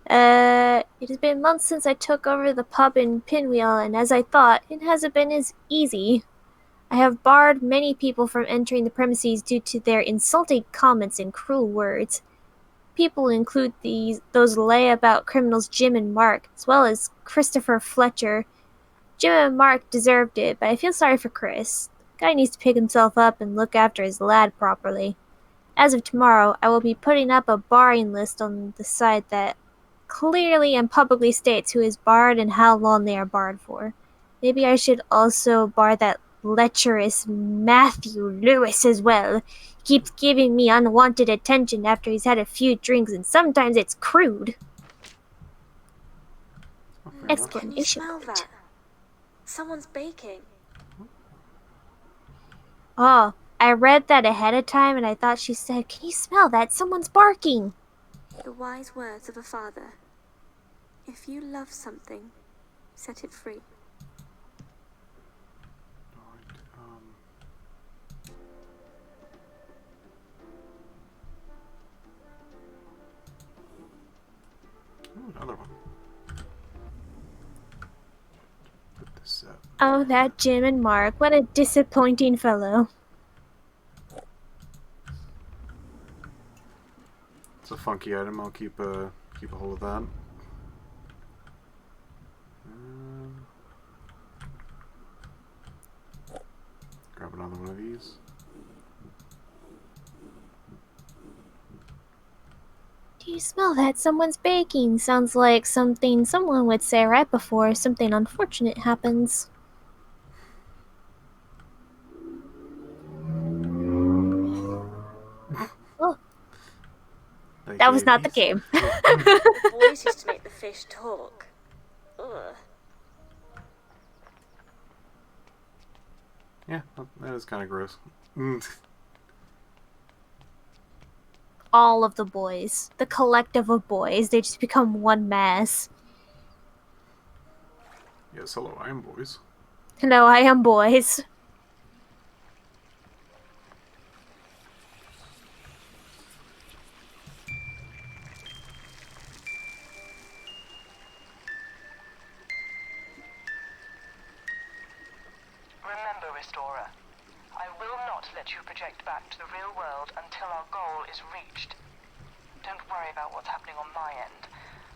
It has been months since I took over the pub in Pinwheel, and as I thought, it hasn't been as easy. I have barred many people from entering the premises due to their insulting comments and cruel words. People include those layabout criminals Jim and Mark, as well as Christopher Fletcher. Jim and Mark deserved it, but I feel sorry for Chris. The guy needs to pick himself up and look after his lad properly. As of tomorrow, I will be putting up a barring list on the site that clearly and publicly states who is barred and how long they are barred for. Maybe I should also bar that lecherous Matthew Lewis as well. He keeps giving me unwanted attention after he's had a few drinks, and sometimes it's crude. Oh, fair enough. Can you Exclamation smell point. that? Someone's baking. Oh, I read that ahead of time and I thought she said, "Can you smell that? Someone's barking." The wise words of a father. If you love something, set it free. Alright, Ooh, another one. Put this up. Oh, that Jim and Mark. What a disappointing fellow. It's a funky item. I'll keep a hold of that. Grab another one of these. Do you smell that? Someone's baking. Sounds like something someone would say right before something unfortunate happens. Oh, They that was gave not the these. game. The boys used to make the fish talk. Ugh. Yeah, that is kind of gross. Mm. All of the boys. The collective of boys. They just become one mass. Yes, hello, I am boys. Hello, I am boys. Remember, Restorer, I will not let you project back to the real world until our goal is reached. Don't worry about what's happening on my end.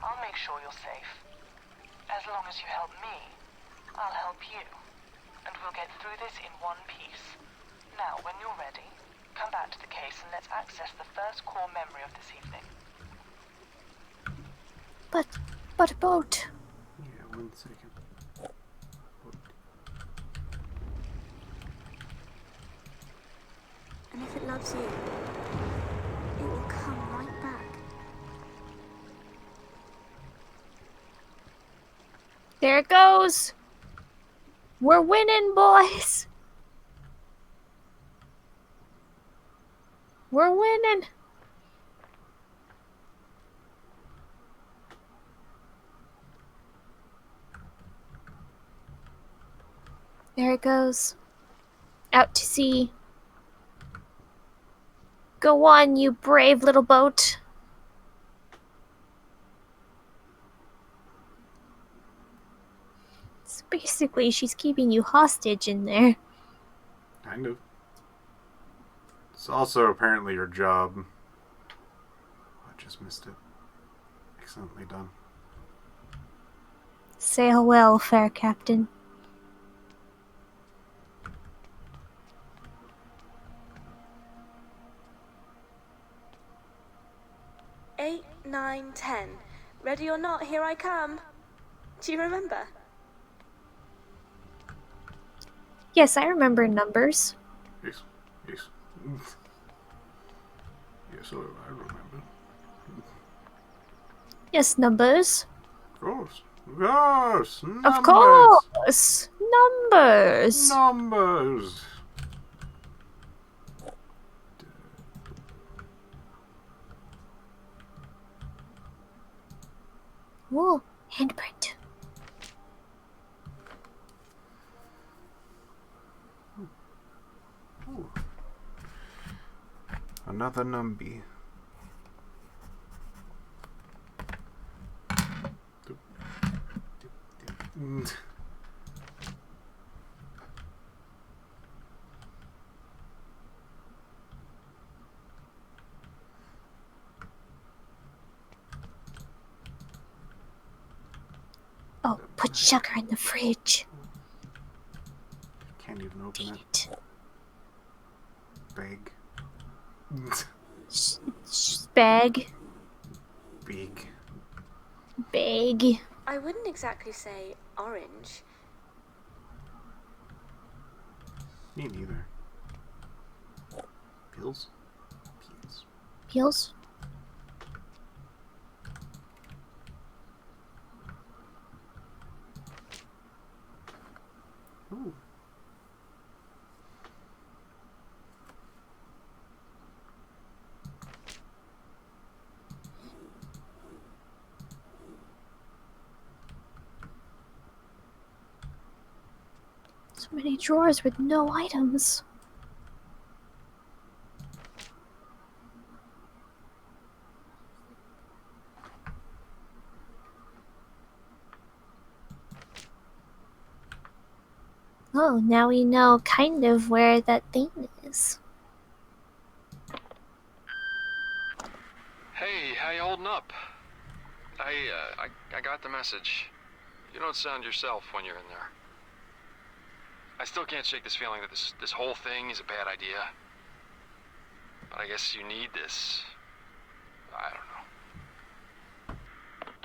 I'll make sure you're safe. As long as you help me, I'll help you. And we'll get through this in one piece. Now, when you're ready, come back to the case and let's access the first core memory of this evening. But boat. Yeah, 1 second. And if it loves you, it will come right back. There it goes. We're winning, boys. We're winning. There it goes. Out to sea. Go on, you brave little boat. So basically, she's keeping you hostage in there. Kind of. It's also apparently your job. I just missed it. Excellently done. Sail well, fair captain. Eight, 9, 10. Ready or not, here I come. Do you remember? Yes, I remember numbers. Yes. Yes. Yes, I remember. Yes, numbers. Of course. Of course. Numbers. Of course. Numbers. Numbers. Ooh, handprint. Ooh. Another numby. Oh, put sugar in the fridge. Can't even open Dang it. it. Big. Bag. Big. Bag. I wouldn't exactly say orange. Me neither. Pills? Peas. Peels. Ooh. So many drawers with no items. Oh, now we know kind of where that thing is. Hey, how you holding up? I got the message. You don't sound yourself when you're in there. I still can't shake this feeling that this whole thing is a bad idea. But I guess you need this. I don't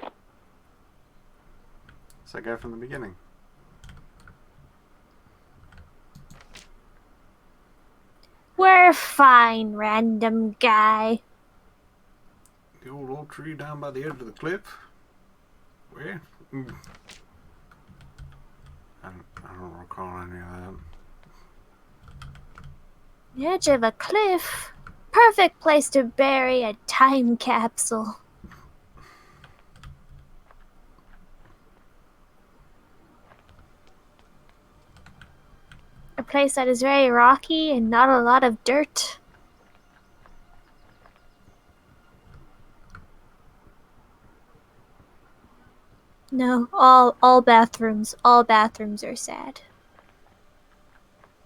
know. It's that guy from the beginning. We're fine, random guy. The old oak tree down by the edge of the cliff? Where? I don't recall any of that. The edge of a cliff. Perfect place to bury a time capsule. A place that is very rocky and not a lot of dirt. No, all bathrooms are sad.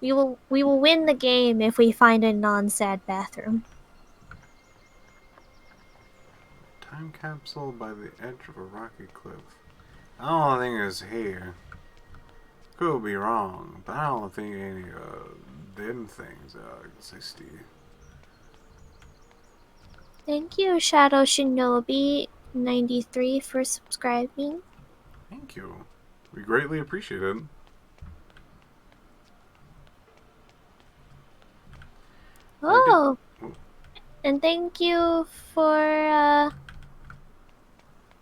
We will win the game if we find a non-sad bathroom. Time capsule by the edge of a rocky cliff. I don't think it's here. Could be wrong, but I don't think any of them things are existing. Thank you, Shadow Shinobi 93 for subscribing. Thank you. We greatly appreciate it. Oh, and thank you for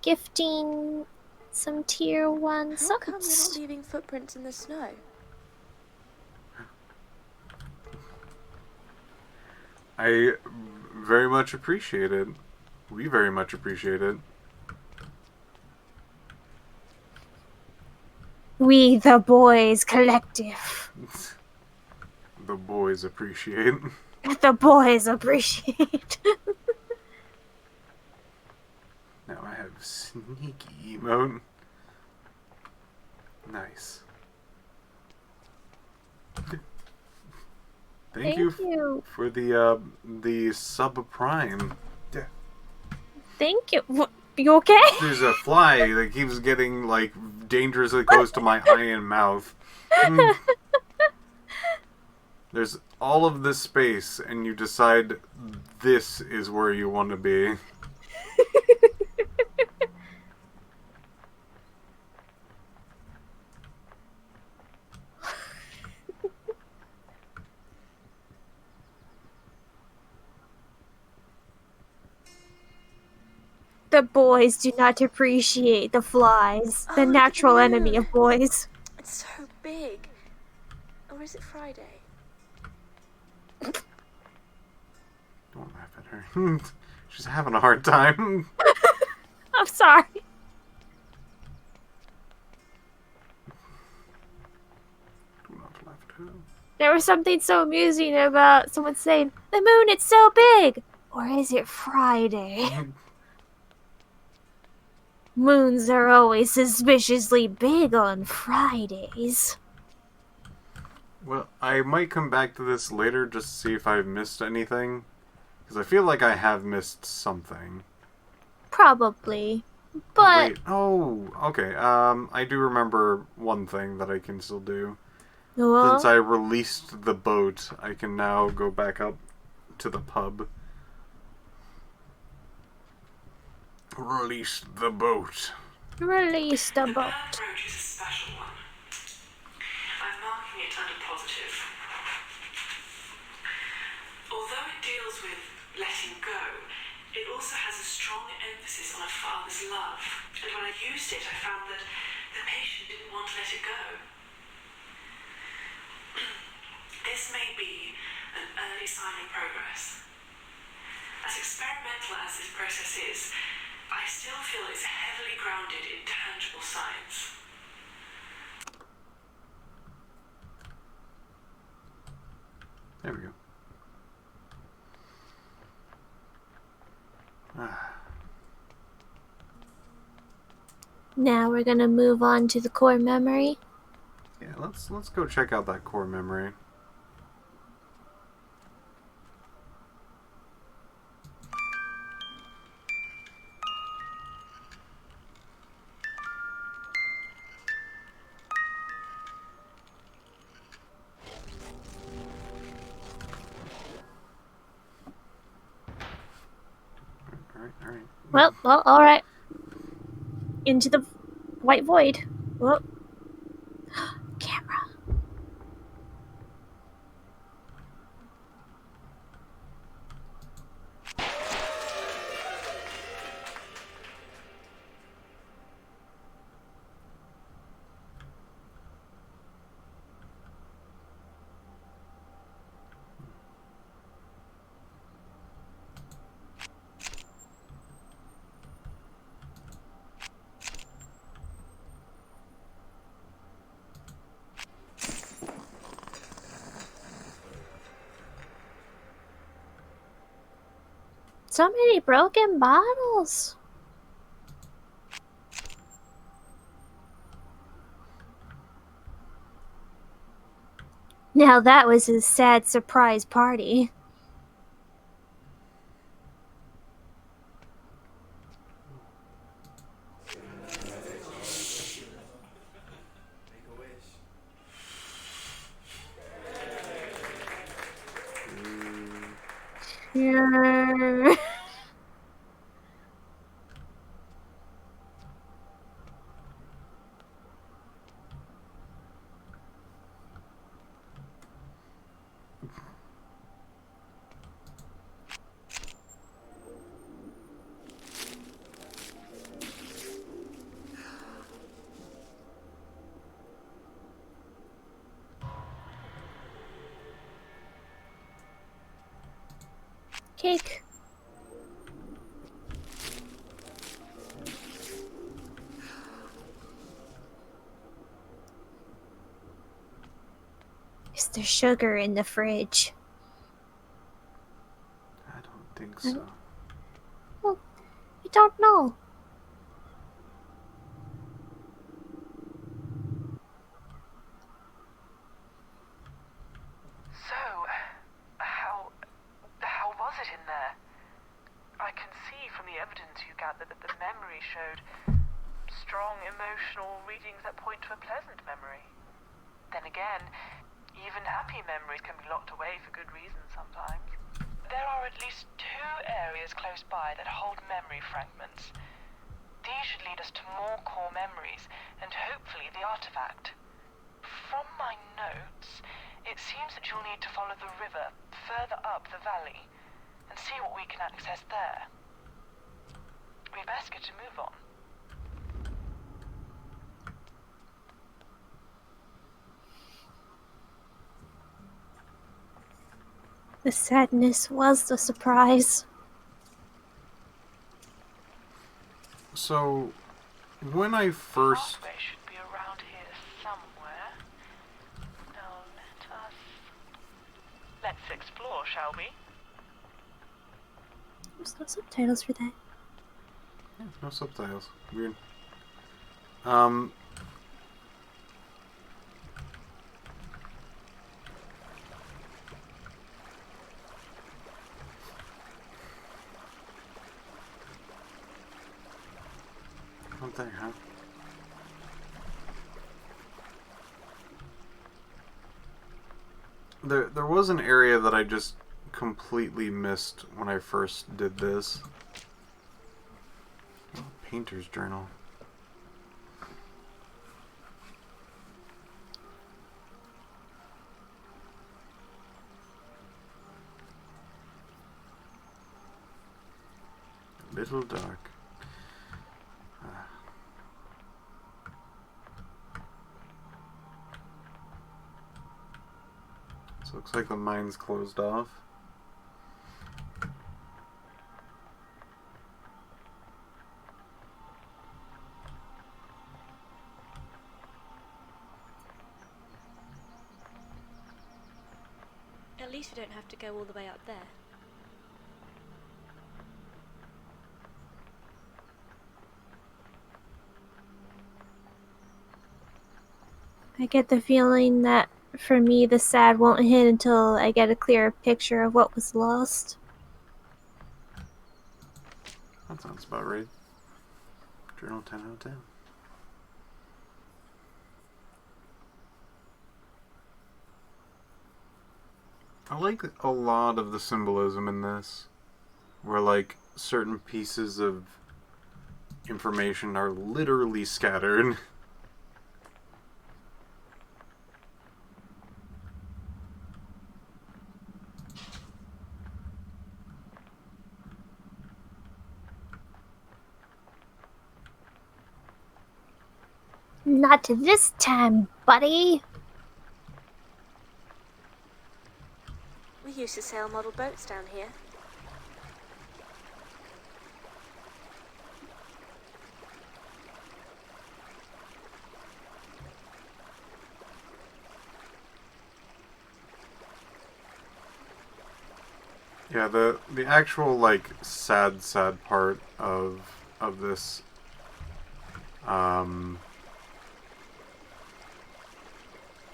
gifting some tier 1 How come you're not subs. leaving footprints in the snow? I very much appreciate it. We very much appreciate it. We the Boys Collective. The boys appreciate. The boys appreciate. Now I have sneaky emote. Nice. Thank you for the subprime. Yeah. Thank you. What, you okay? There's a fly that keeps getting like dangerously close to my eye and mouth. There's all of this space, and you decide this is where you want to be. The boys do not appreciate the flies, the natural enemy of boys. It's so big. Or is it Friday? Don't laugh at her. She's having a hard time. I'm sorry. Do not laugh at her. There was something so amusing about someone saying, "The moon, it's so big!" Or is it Friday? Moons are always suspiciously big on Fridays. Well, I might come back to this later just to see if I've missed anything. Because I feel like I have missed something. Probably. But... Wait, oh, okay. I do remember one thing that I can still do. Well, Since I released the boat, I can now go back up to the pub. Release the boat. release the boat. approach is a special one. I'm marking it under positive. Although it deals with letting go, it also has a strong emphasis on a father's love. And when I used it, I found that the patient didn't want to let it go. This may be an early sign of progress. As experimental as this process is, I still feel it's heavily grounded in tangible science. There we go. Now we're gonna move on to the core memory. Yeah, let's go check out that core memory. Alright. Well, alright. Into the white void. Whoop. Camera. So many broken bottles. Now that was a sad surprise party. Yeah. Cake. Is there sugar in the fridge? I don't think so. Well, I don't know. So, how was it in there? I can see from the evidence you gathered that the memory showed strong emotional readings that point to a pleasant memory. Then again, even happy memories can be locked away for good reasons sometimes. There are at least 2 areas close by that hold memory fragments. These should lead us to more core memories, and hopefully the artifact. From my notes, it seems that you'll need to follow the river further up the valley and see what we can access there. We'd best get to move on. The sadness was the surprise. So, when I first... Pathway should be around here somewhere. Now let's explore, shall we? There's no subtitles for that. Yeah, no subtitles. Weird. What the heck? There was an area that I just completely missed when I first did this. Oh, painter's journal. A little dark. So looks like the mine's closed off. At least we don't have to go all the way up there. I get the feeling that for me the sad won't hit until I get a clearer picture of what was lost. That sounds about right. Journal 10 out of 10. I like a lot of the symbolism in this, where like certain pieces of information are literally scattered. Not this time, buddy. We used to sail model boats down here. Yeah, the actual like sad part of this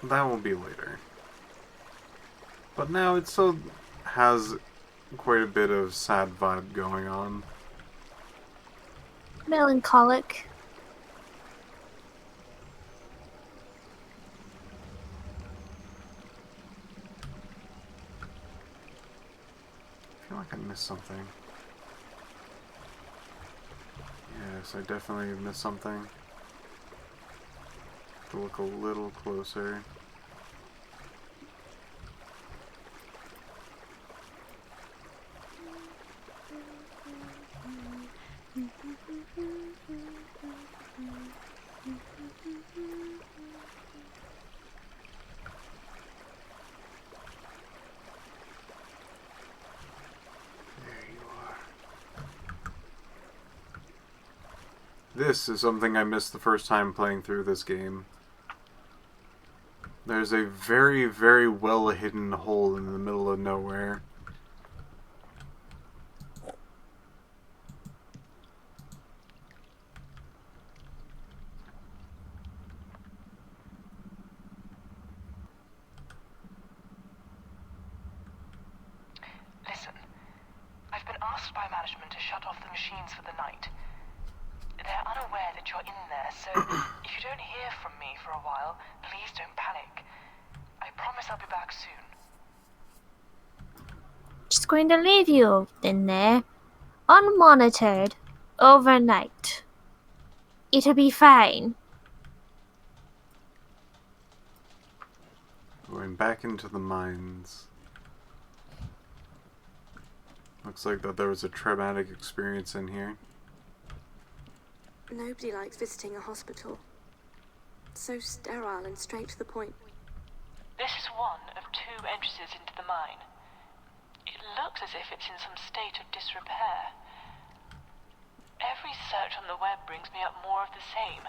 that will be later. But now it still has quite a bit of sad vibe going on. Melancholic. I feel like I missed something. Yes, I definitely missed something. Have to look a little closer. This is something I missed the first time playing through this game. There's a very, very well hidden hole in the middle of nowhere. Listen, I've been asked by management to shut off the machines for the night. They're unaware that you're in there, so if you don't hear from me for a while, please don't panic. I promise I'll be back soon. Just going to leave you in there, unmonitored, overnight. It'll be fine. Going back into the mines. Looks like that there was a traumatic experience in here. Nobody likes visiting a hospital. So sterile and straight to the point. This is one of 2 entrances into the mine. It looks as if it's in some state of disrepair. Every search on the web brings me up more of the same.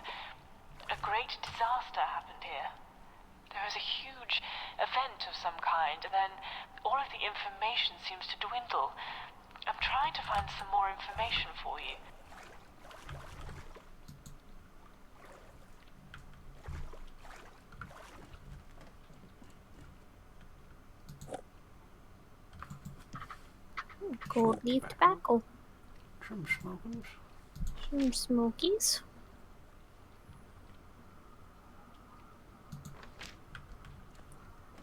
A great disaster happened here. There was a huge event of some kind, and then all of the information seems to dwindle. I'm trying to find some more information for you. Gold leaf tobacco. Some smokers. Some smokies.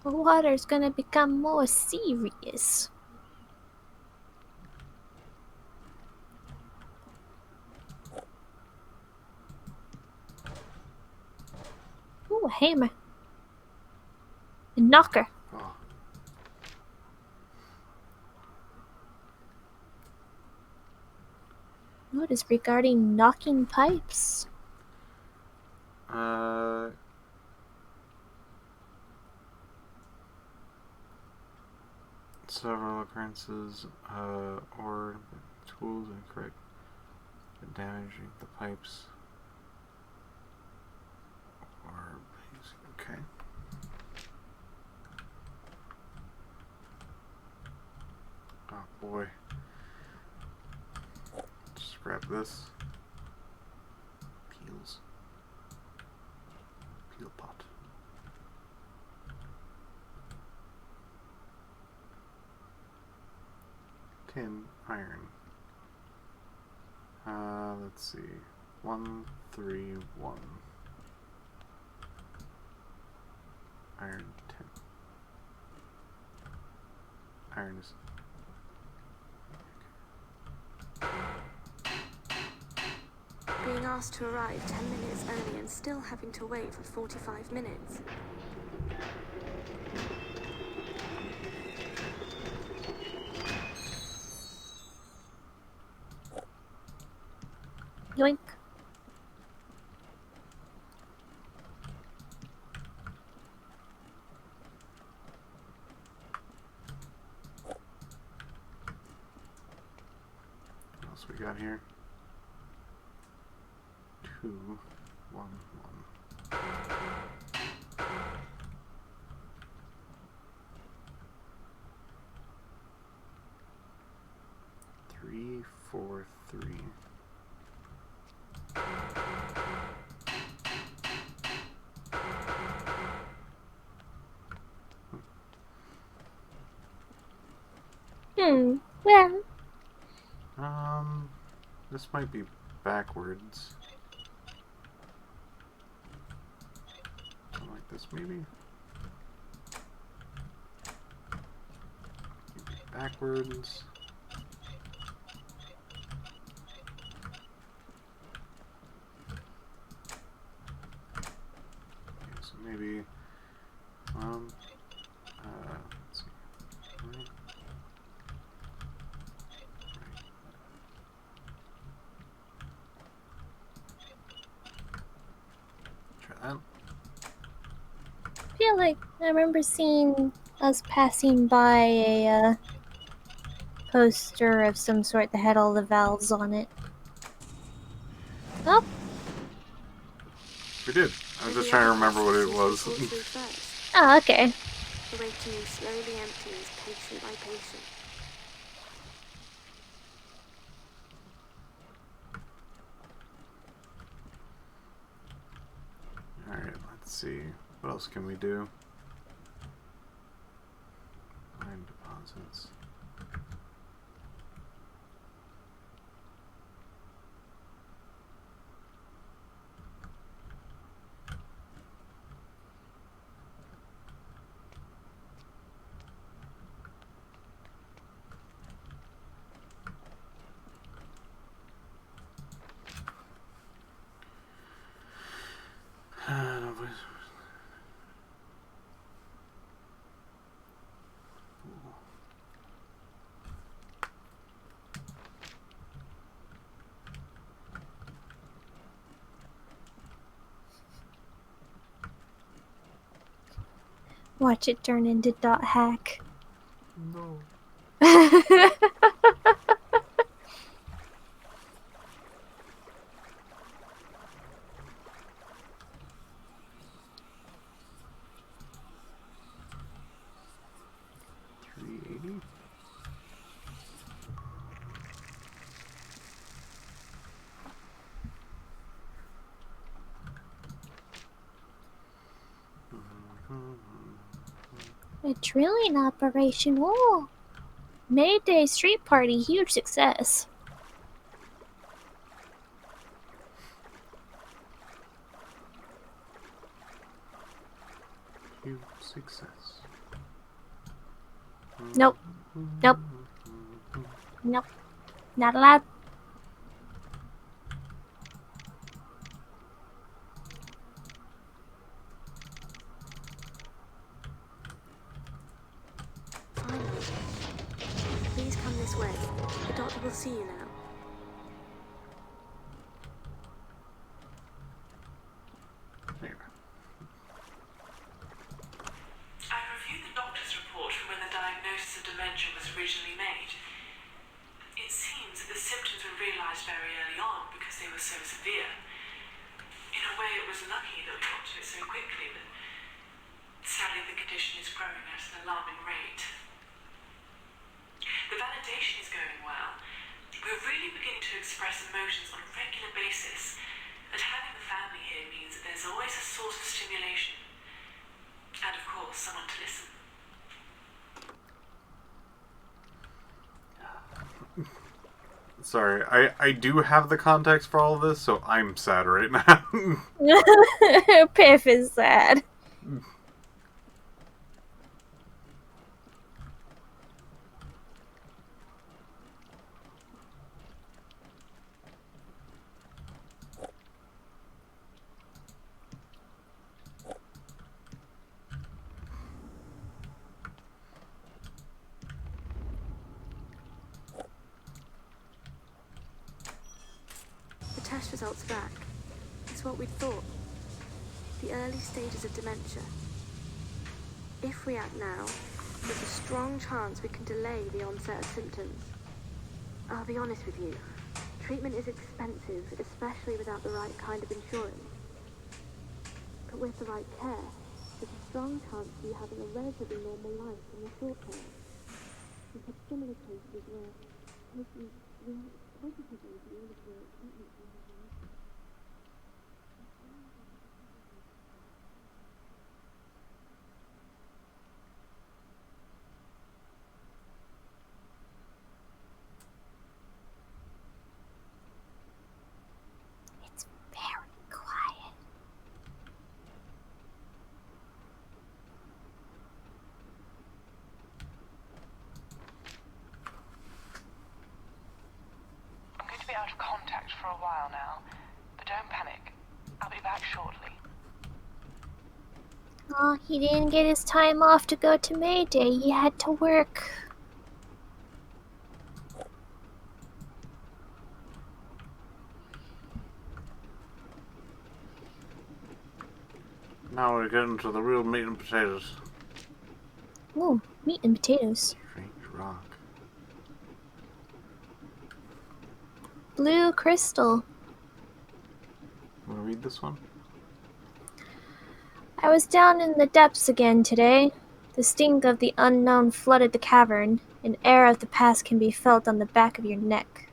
The water's gonna become more serious. Ooh, a hammer. A knocker. Oh. Notice regarding knocking pipes. Several occurrences, or tools incorrect, damaging the pipes. Or, okay. Oh boy. Just grab this. Peels. Peel pot. Tin, iron. Let's see. 1, 3, 1. Iron 10. Iron is... Being asked to arrive 10 minutes early and still having to wait for 45 minutes. Yoink. What else we got here? 2, 1, 1. 3, 4, 3. Well. This might be backwards. Something like this, maybe? Maybe backwards. Okay, so maybe, let's see. Right. Try that. I feel like I remember seeing us passing by a poster of some sort that had all the valves on it. Oh, We did. I was just trying to remember what it was. Oh, okay. awaiting you slowly empties patient by patient. Alright, let's see. What else can we do? Find deposits. Watch it turn into dot hack. No. $380. A drilling operation. Oh, Mayday street party, huge success. Huge success. Nope. Nope. Nope. Not allowed. Finally. Please come this way. The doctor will see you now. There. I reviewed the doctor's report from when the diagnosis of dementia was originally made. It seems that the symptoms were realised very early on because they were so severe. In a way, it was lucky that we got to it so quickly, but sadly the condition is growing at an alarming rate. The validation is going well. We're really beginning to express emotions on a regular basis, and having the family here means that there's always a source of stimulation. And of course, someone to listen. Sorry, I do have the context for all of this, so I'm sad right now. Piff is sad. The test results are back. It's what we'd thought. The early stages of dementia. If we act now, there's a strong chance we can delay the onset of symptoms. I'll be honest with you. Treatment is expensive, especially without the right kind of insurance. But with the right care, there's a strong chance of you having a relatively normal life in the short term. We've had similar cases where patients react positively to all of the treatment we have on offer. It's very quiet. I'm going to be out of contact for a while now, but don't panic. I'll be back shortly. Oh, he didn't get his time off to go to Mayday. He had to work. Now we're getting to the real meat and potatoes. Ooh, meat and potatoes. Strange rock. Blue crystal. Want to read this one? I was down in the depths again today. The sting of the unknown flooded the cavern. An air of the past can be felt on the back of your neck.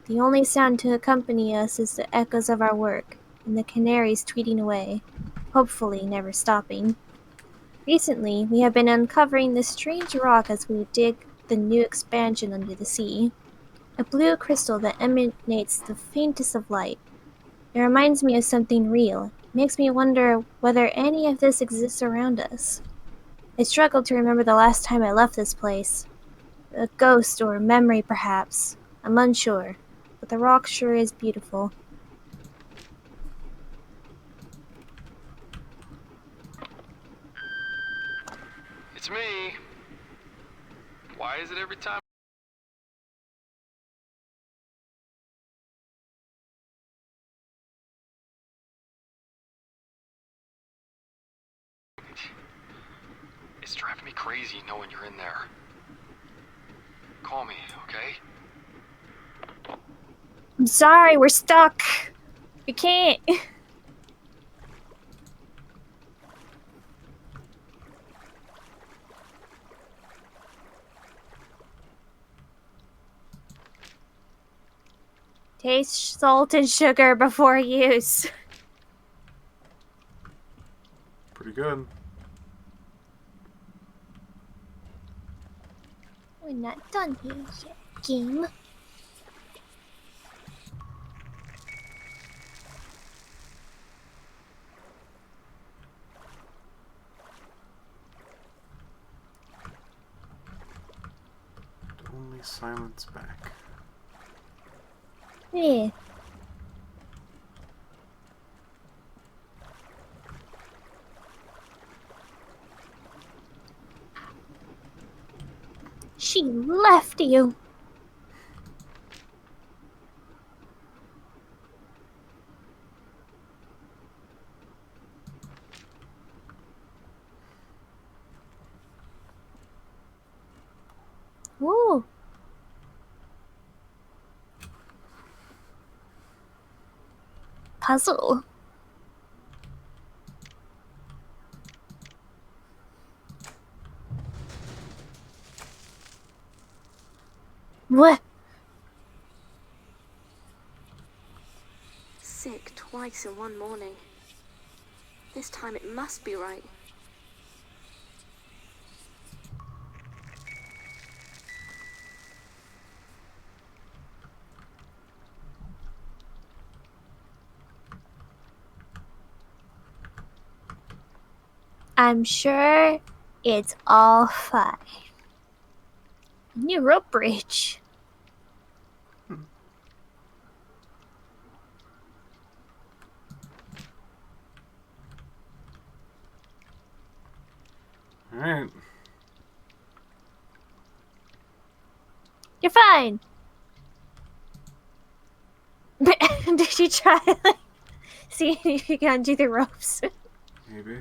The only sound to accompany us is the echoes of our work, and the canaries tweeting away, hopefully never stopping. Recently, we have been uncovering this strange rock as we dig the new expansion under the sea. A blue crystal that emanates the faintest of light. It reminds me of something real. It makes me wonder whether any of this exists around us. I struggle to remember the last time I left this place. A ghost or a memory, perhaps. I'm unsure, but the rock sure is beautiful. It's me. Why is it every time? It's driving me crazy knowing you're in there. Call me, okay? I'm sorry, we're stuck. We can't. Taste salt and sugar before use. Pretty good. We're not done here yet, game. Only silence back. Yeah. She left you. Ooh. Puzzle. What? Sick twice in one morning. This time it must be right. I'm sure it's all fine. New rope bridge. Alright. You're fine. Did you try, like, see if you can undo the ropes? Maybe.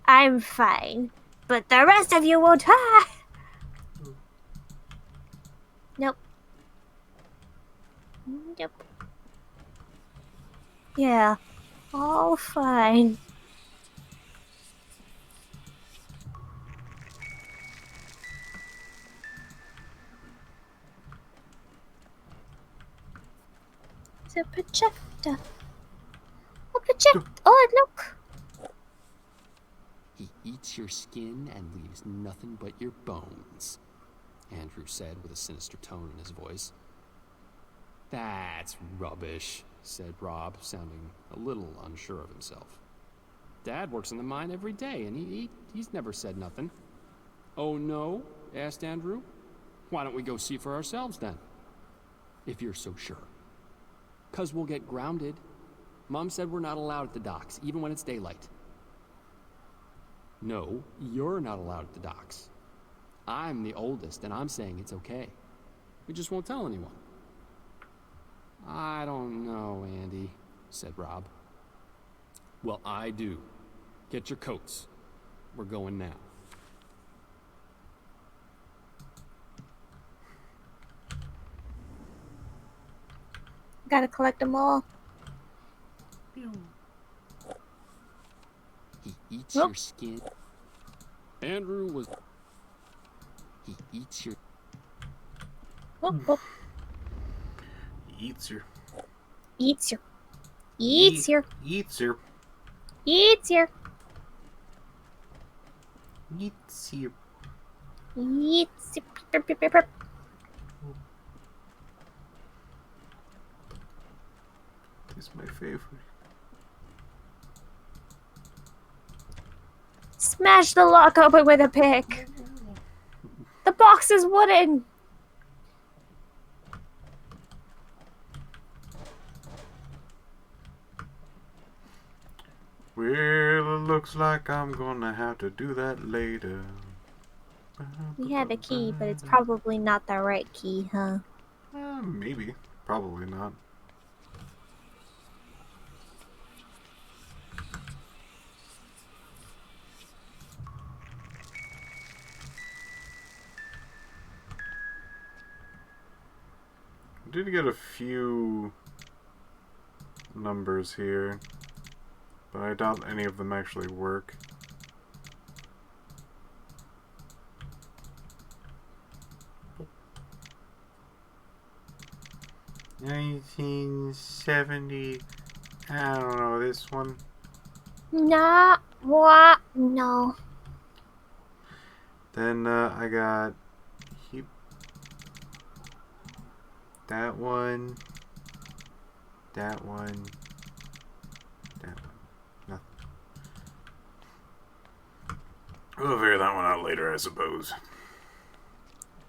I'm fine, but the rest of you won't. Nope. Nope. Yeah, all fine. The projector. A project. Oh, look. He eats your skin and leaves nothing but your bones, Andrew said with a sinister tone in his voice. That's rubbish, said Rob, sounding a little unsure of himself. Dad works in the mine every day, and he's never said nothing. Oh, no? Asked Andrew. Why don't we go see for ourselves, then? If you're so sure. 'Cause we'll get grounded. Mom said we're not allowed at the docks, even when it's daylight. No, you're not allowed at the docks. I'm the oldest, and I'm saying it's okay. We just won't tell anyone. I don't know, Andy, said Rob. Well, I do. Get your coats. We're going now. Gotta collect them all. eats Nope. your skin. Andrew was. He eats your. Whoop, whoop. Eats your. Eats your. Eats your. Eats your. Eats your. Eats your. Eats your. Perp, perp, perp, perp. This is my favorite. Smash the lock open with a pick. The box is wooden. Well, it looks like I'm gonna have to do that later. We have a key, but it's probably not the right key, huh? Maybe. Probably not. I did get a few numbers here, but I doubt any of them actually work. $1970. I don't know this one. Nah, what? No. Then I got that one, that one, that one. Nothing. We'll figure that one out later, I suppose.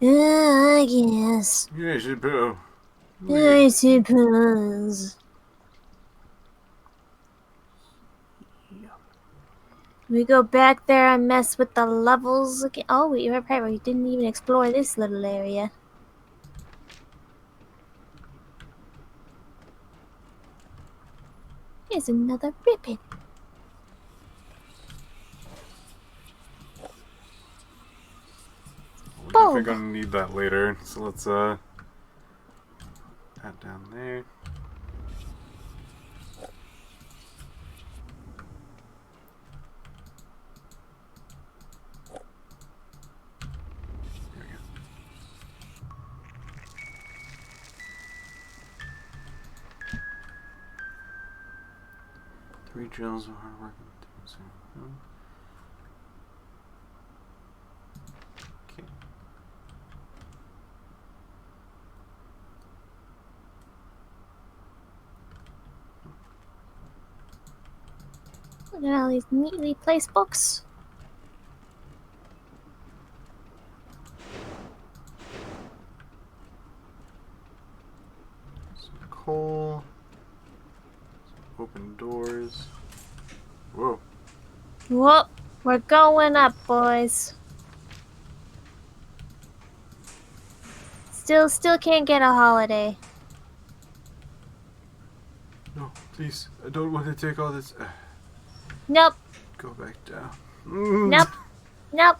I guess. Yeah, I suppose. I suppose. We go back there and mess with the levels again. Oh, wait, you're right. We didn't even explore this little area. Here's another ribbon. We're Bulb. definitely gonna need that later, so let's that down there. There we go. Three drills of hard work. Okay. Look at all these neatly placed books. Some coal. Some open doors. Whoa. Whoop, we're going up, boys. Still can't get a holiday. No, please. I don't want to take all this. Nope, Go back down. nope, nope.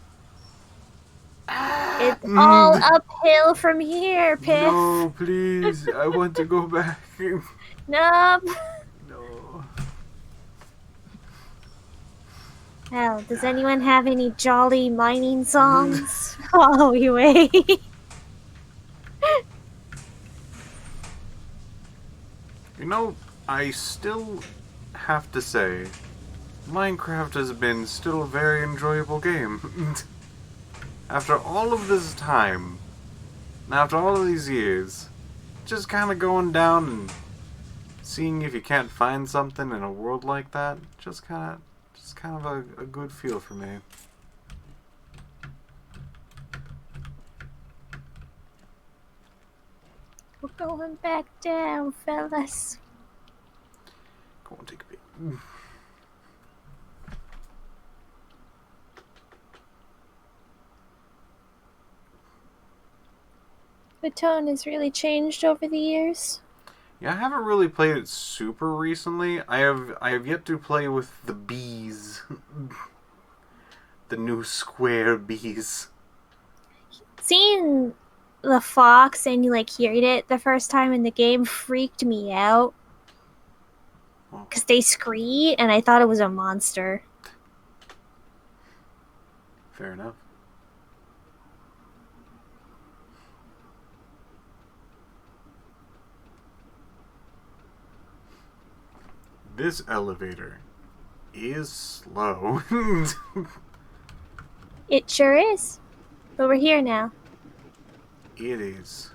It's all uphill from here, Piff. No, please. I want to go back. Nope. No. Hell, does anyone have any jolly mining songs? Follow you away. You know, I still have to say, Minecraft has been still a very enjoyable game. After all of this time, and after all of these years, just kind of going down and seeing if you can't find something in a world like that, just kind of a good feel for me. We're going back down, fellas. Go on, take a peek. The tone has really changed over the years. Yeah, I haven't really played it super recently. I have yet to play with the bees. The new square bees. Seeing the fox and you like hearing it the first time in the game freaked me out. Because they scream and I thought it was a monster. Fair enough. This elevator is slow. It sure is. But we're here now. It is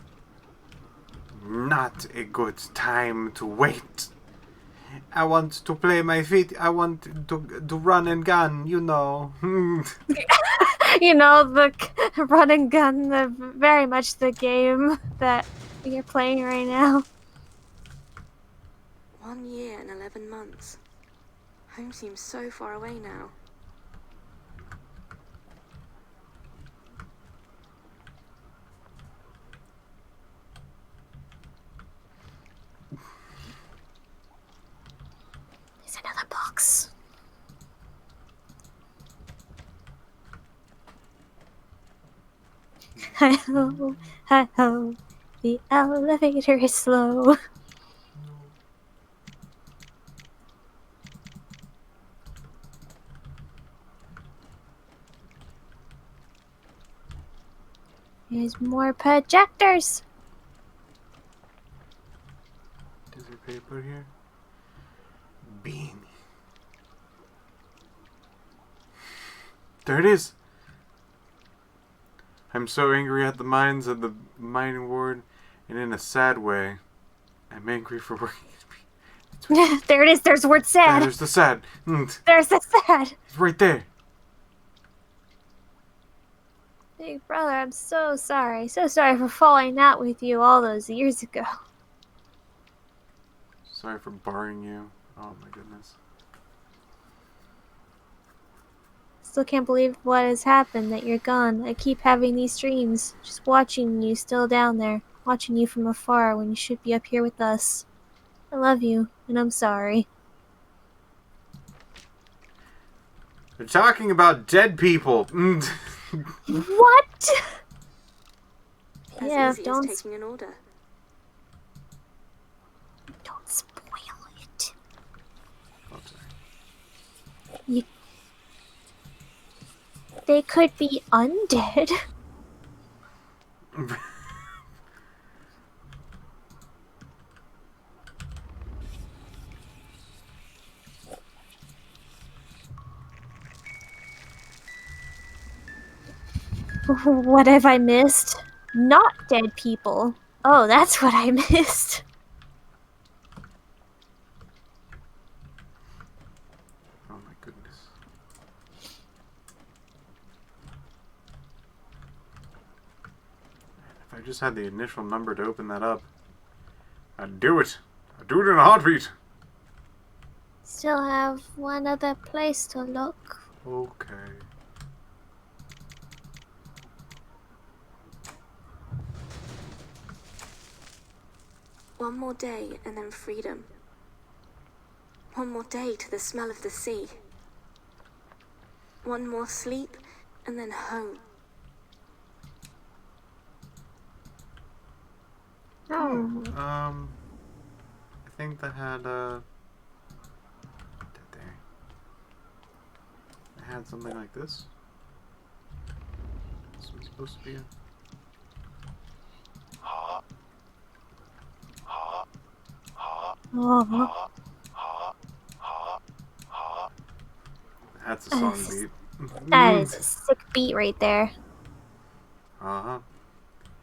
not a good time to wait. I want to play my feet. I want to run and gun, you know. You know, the run and gun, very much the game that we are playing right now. 1 year and 11 months. Home seems so far away now. There's another box. Hi-ho, hi-ho. The elevator is slow. There's more projectors. Is there paper here? Beanie. There it is. I'm so angry at the mines of the mining ward, and in a sad way, I'm angry for working. There it is. There's the word sad. There's the sad. There's the sad. It's right there. Big brother, I'm so sorry. So sorry for falling out with you all those years ago. Sorry for barring you. Oh my goodness. Still can't believe what has happened, that you're gone. I keep having these dreams, just watching you still down there, watching you from afar when you should be up here with us. I love you, and I'm sorry. They're talking about dead people. What? As Yeah, easy don't as taking an order. don't spoil it. Oh, sorry. They could be undead. What have I missed? Not dead people. Oh, that's what I missed. Oh my goodness. If I just had the initial number to open that up, I'd do it. I'd do it in a heartbeat. Still have one other place to look. Okay. One more day and then freedom. One more day to the smell of the sea. One more sleep and then home. Oh. I think that had there. It had something like this. This was supposed to be a Oh. That's a song beat. That is a sick beat right there. Uh-huh.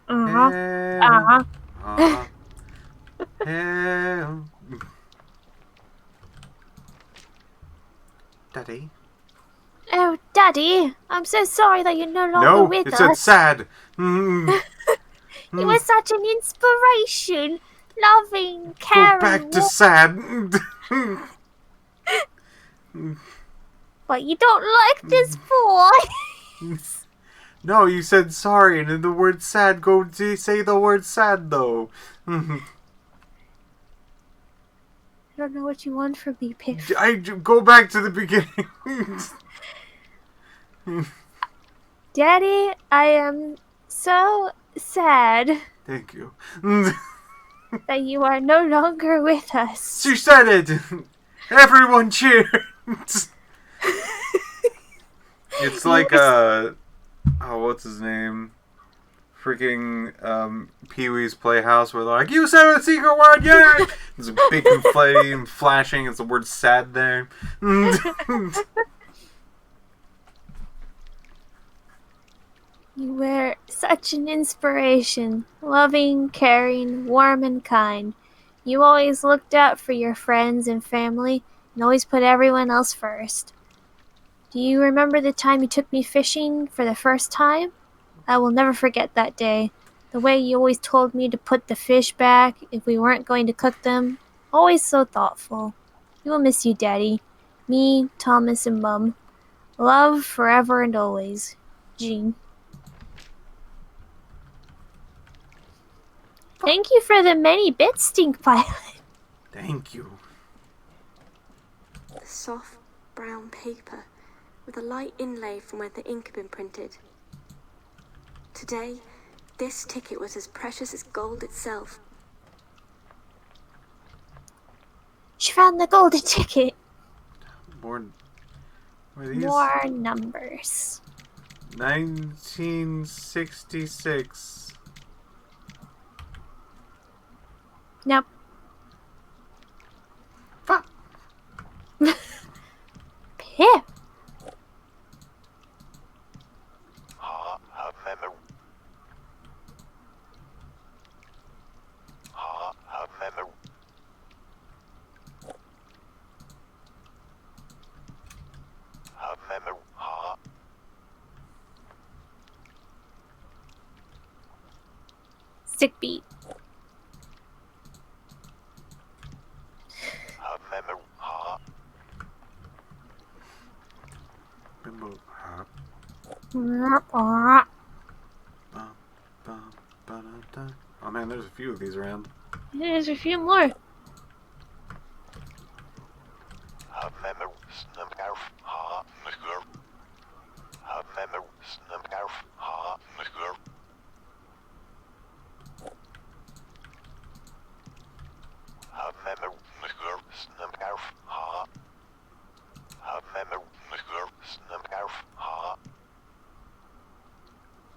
Uh-huh. Uh-huh. Hell. Daddy? Oh, Daddy, I'm so sorry that you're no longer No, with it us. said sad. Mm. You were such an inspiration. Loving, caring. Go back to sad. But you don't like this boy. No, you said sorry, and in the word sad, go to say the word sad, though. I don't know what you want from me, Piff. Go back to the beginning. Daddy, I am so sad Thank you. that you are no longer with us. She said it. Everyone cheered. It's It's like what's his name? Freaking Pee-wee's Playhouse, where they're like, "You said a secret word, yeah!" There's a big flame flashing. It's the word "sad" there. You were such an inspiration. Loving, caring, warm, and kind. You always looked out for your friends and family and always put everyone else first. Do you remember the time you took me fishing for the first time? I will never forget that day. The way you always told me to put the fish back if we weren't going to cook them. Always so thoughtful. We will miss you, Daddy. Me, Thomas, and Mum. Love forever and always. Jean. Thank you for the many bits, Stink Pilot. Thank you. The soft brown paper with a light inlay from where the ink had been printed. Today, this ticket was as precious as gold itself. She found the golden ticket. More. What are these? More numbers. 1966. Nope. Fuck. Pip. Her memory. Her memory. Her memory. Sick beat. Her memory. Bimbo. Oh man, there's a few of these around. There's a few more. Her memory. Her memory.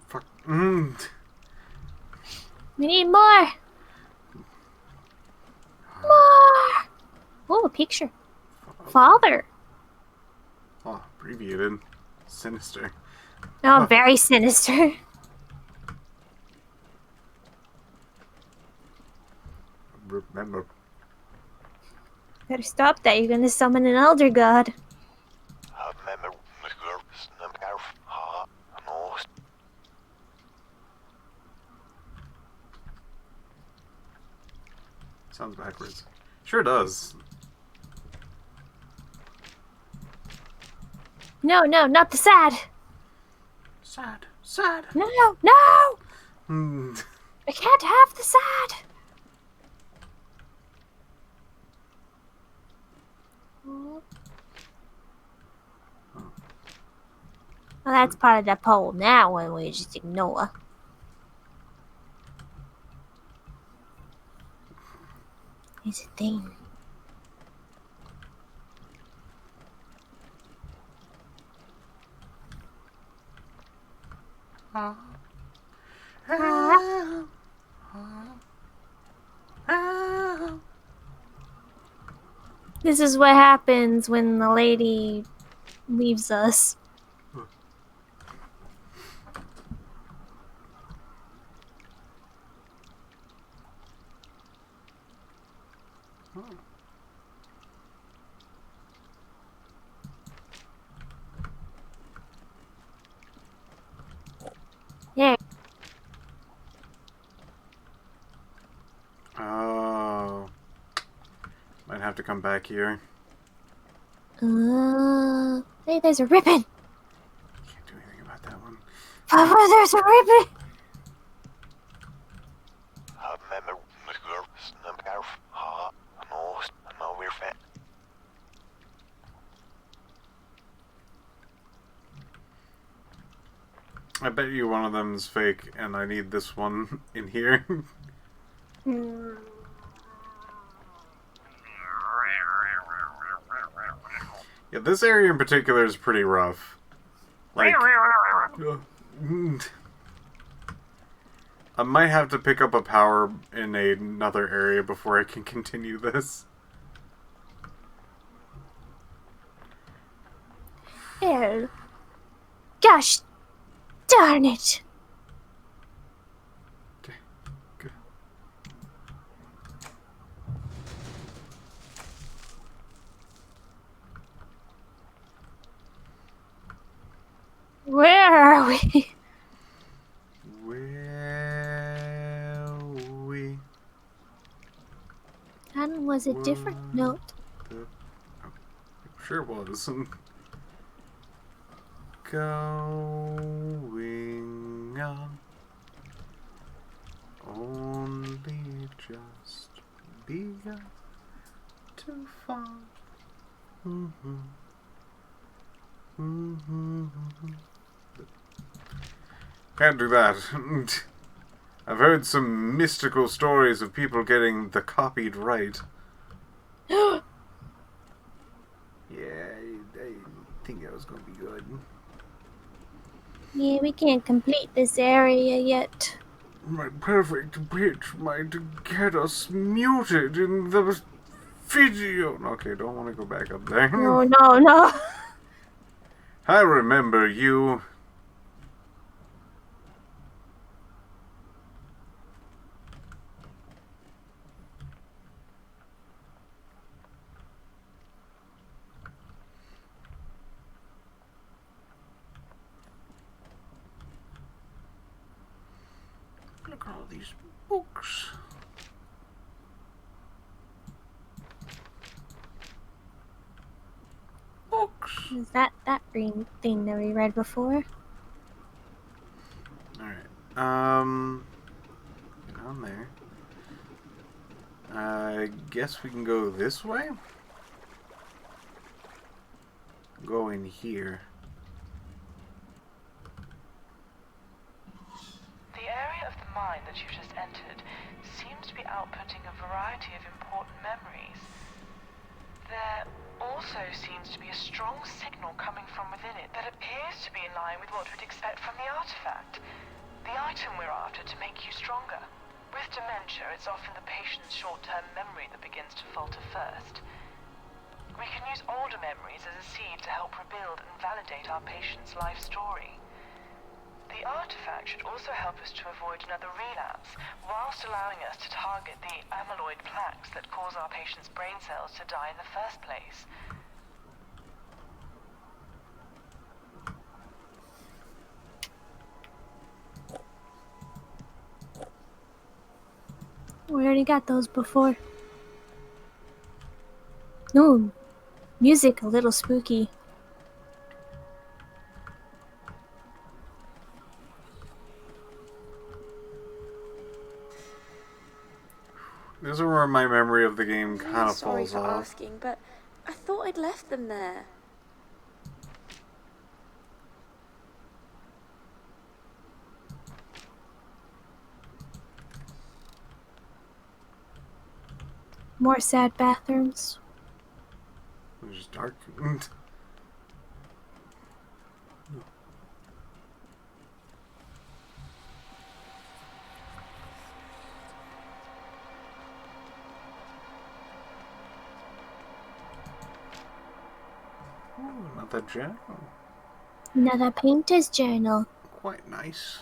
Fuck. We need more. More. Oh, a picture. Father. Oh, abbreviated. Sinister. Oh, very sinister. Remember. Better stop that. You're gonna summon an elder god. Her memory. Sounds backwards. Sure does. No, not the sad. Sad. Sad. No. Hmm. I can't have the sad. Well, that's part of the poem. That one we just ignore. It's a thing. This is what happens when the lady leaves us. Yeah. Oh. Might have to come back here. Hey, there's a ribbon. Can't do anything about that one. Papa, there's a ribbon. Her memory. I bet you one of them is fake, and I need this one in here. Yeah, this area in particular is pretty rough. Like, I might have to pick up a power in another area before I can continue this. Oh. Gosh darn it. Okay, good. Where are we? Where we? That was a different note. Sure was. Going on. Only just begun to fall. Can't do that. I've heard some mystical stories of people getting the copied right. Yeah, I think that was gonna be good. Yeah, we can't complete this area yet. My perfect pitch might get us muted in the video. Okay, don't want to go back up there. No. I remember you. Look at all these books. Books. Is that green thing that we read before? Alright. Down there. I guess we can go this way? Go in here. The area of the mine that you've just entered seems to be outputting a variety of important memories. There also seems to be a strong signal coming from within it that appears to be in line with what we'd expect from the artifact. The item we're after to make you stronger. With dementia, it's often the patient's short-term memory that begins to falter first. We can use older memories as a seed to help rebuild and validate our patient's life story. The artifact should also help us to avoid another relapse, whilst allowing us to target the amyloid plaques that cause our patient's brain cells to die in the first place. We already got those before. Ooh, music a little spooky. This is where my memory of the game kind I'm of sorry falls for off. asking, but I thought I'd left them there. More sad bathrooms. It's just dark. Ooh, not that journal. Another painter's journal. Quite nice.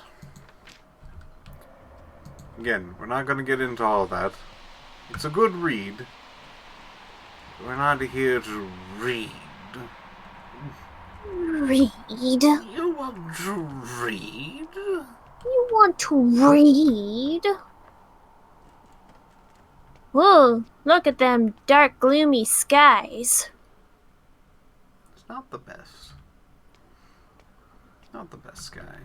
Again, we're not going to get into all that. It's a good read. We're not here to read. Read? You want to read? You want to read? Whoa, look at them dark, gloomy skies. It's not the best. Not the best sky.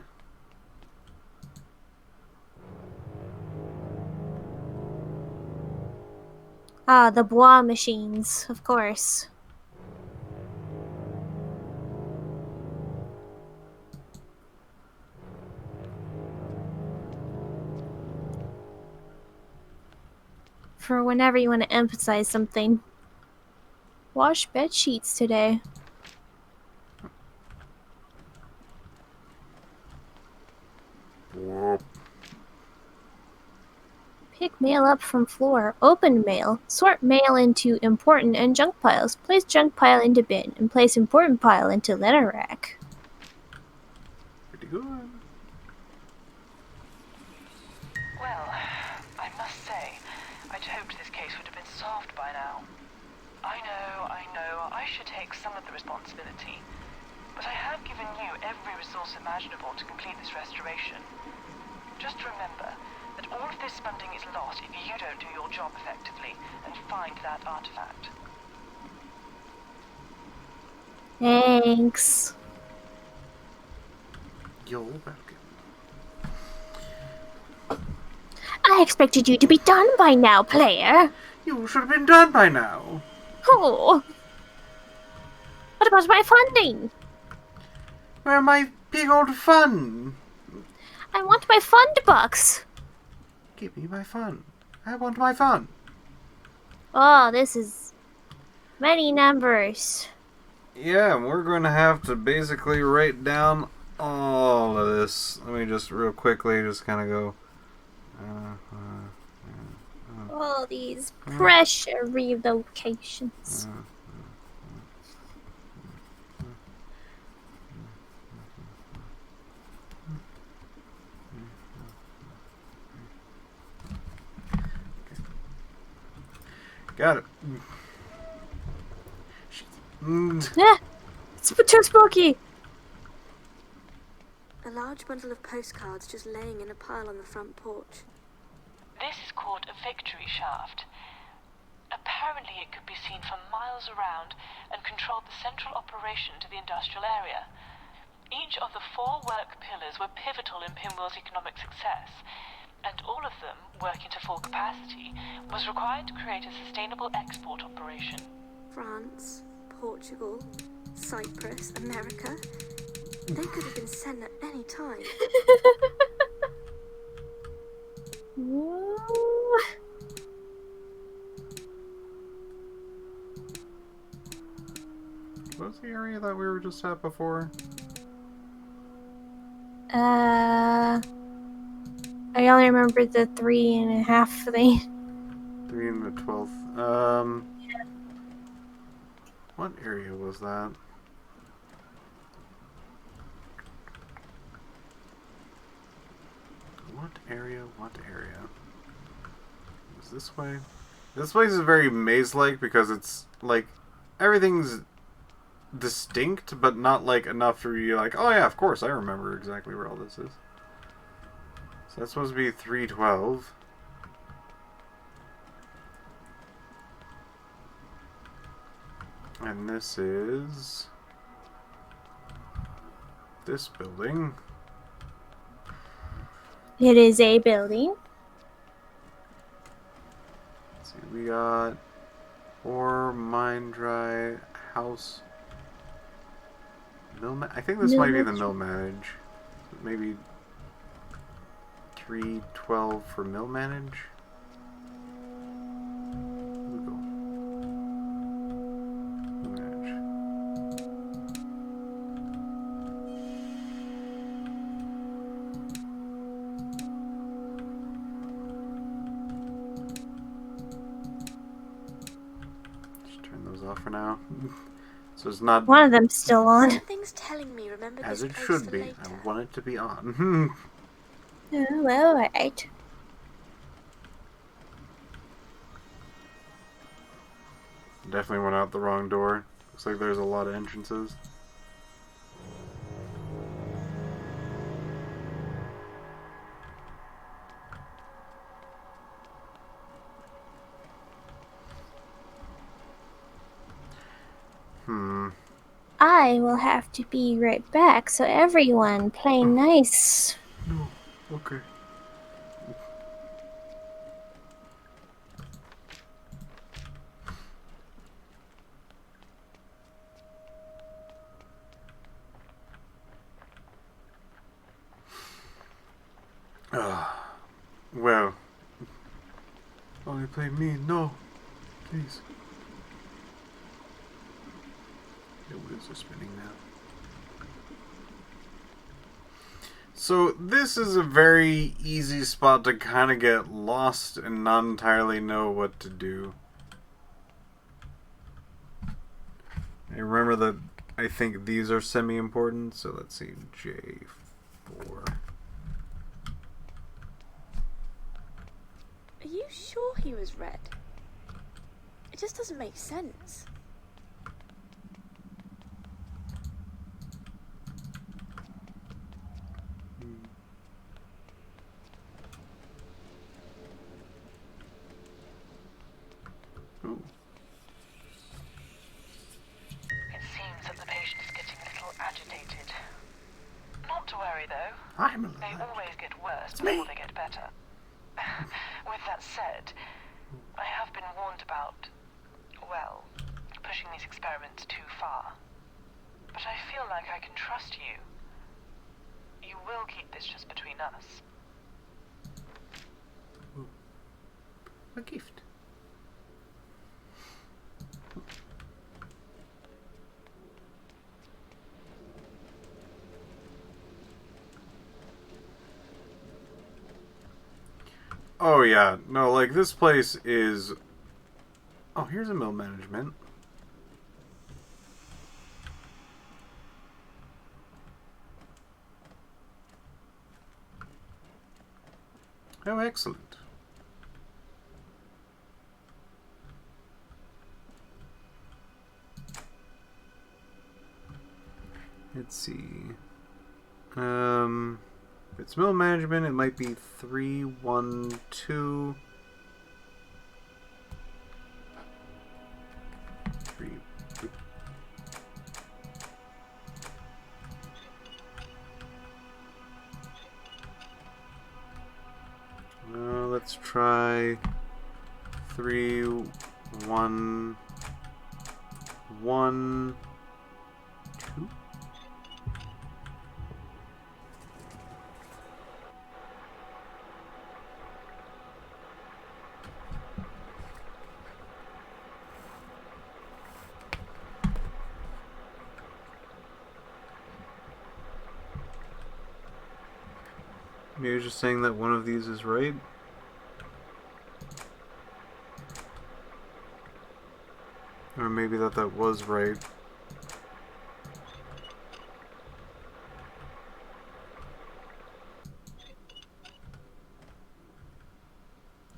Ah, the Bois machines, of course. For whenever you want to emphasize something. Wash bed sheets today. Whoop. Pick mail up from floor. Open mail. Sort mail into important and junk piles. Place junk pile into bin and place important pile into letter rack. Pretty good. Well, I must say, I'd hoped this case would have been solved by now. I know, I should take some of the responsibility. But I have given you every resource imaginable to complete this restoration. Just remember that all of this funding is lost if you don't do your job effectively and find that artifact. Thanks. You're welcome. I expected you to be done by now, player. You should have been done by now. Oh. What about my funding? Where my big old fun? I want my fund bucks. Give me my fun. I want my fun. Oh, this is many numbers. Yeah, we're going to have to basically write down all of this. Let me just real quickly just kind of go. All these pressure relocations. Got it. Yeah, it's too spooky. A large bundle of postcards just laying in a pile on the front porch. This is called a victory shaft. Apparently it could be seen for miles around and controlled the central operation to the industrial area. Each of the 4 work pillars were pivotal in Pinwheel's economic success, and all of them, working to full capacity, was required to create a sustainable export operation. France, Portugal, Cyprus, America. They could have been sent at any time. Ooh. What was the area that we were just at before? I only remember the 3.5 thing. 3 and the 12th. What area was that? What area? What area? Is this way? This place is very maze-like because it's like everything's distinct, but not like enough to be like, oh yeah, of course, I remember exactly where all this is. So that's supposed to be 312. And this is this building. It is a building. Let's see, we got ore, mine dry, house, mill. I think this might be the mill manage. Maybe 312 for mill manage. We'll go. Mill manage. Just turn those off for now. So it's not One of them's still on. Something's telling me remember as this it place should for be. later. I want it to be on. Oh, alright. Definitely went out the wrong door. Looks like there's a lot of entrances. I will have to be right back, so everyone play nice. No. Okay. Well. Only play me. No. Please. The wheels are spinning now. So this is a very easy spot to kind of get lost and not entirely know what to do. I remember that I think these are semi-important, so let's see, J4. Are you sure he was red? It just doesn't make sense. Oh. It seems that the patient is getting a little agitated. Not to worry, though. I'm a They little- always get worse It's before me. they get better. With that said, I have been warned about, well, pushing these experiments too far. But I feel like I can trust you. You will keep this just between us. A gift. Oh yeah, no, like this place is... Oh, here's a mill management. Oh, excellent. Let's see. If it's mill management, it might be 312. 3. Let's try 3 1 1 2. Maybe you're just saying that one of these is right. Or maybe that was right.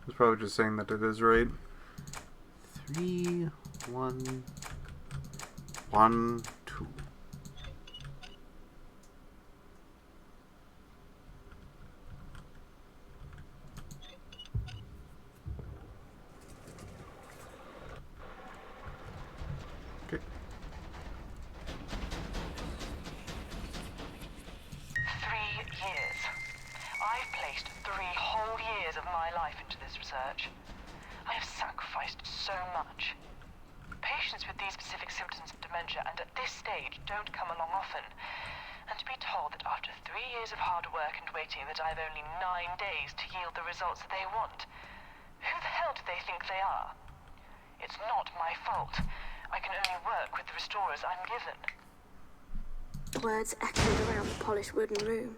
It's probably just saying that it is right. 3 1 1 2. Okay. 3 years. I've placed 3 whole years of my life into this research. I have sacrificed so much. Patients with these specific symptoms of dementia and at this stage don't come along often. And to be told that after 3 years of hard work and waiting that I've only 9 days to yield the results that they want. Who the hell do they think they are? It's not my fault. I can only work with the restorers I'm given. The words echoed around the polished wooden room.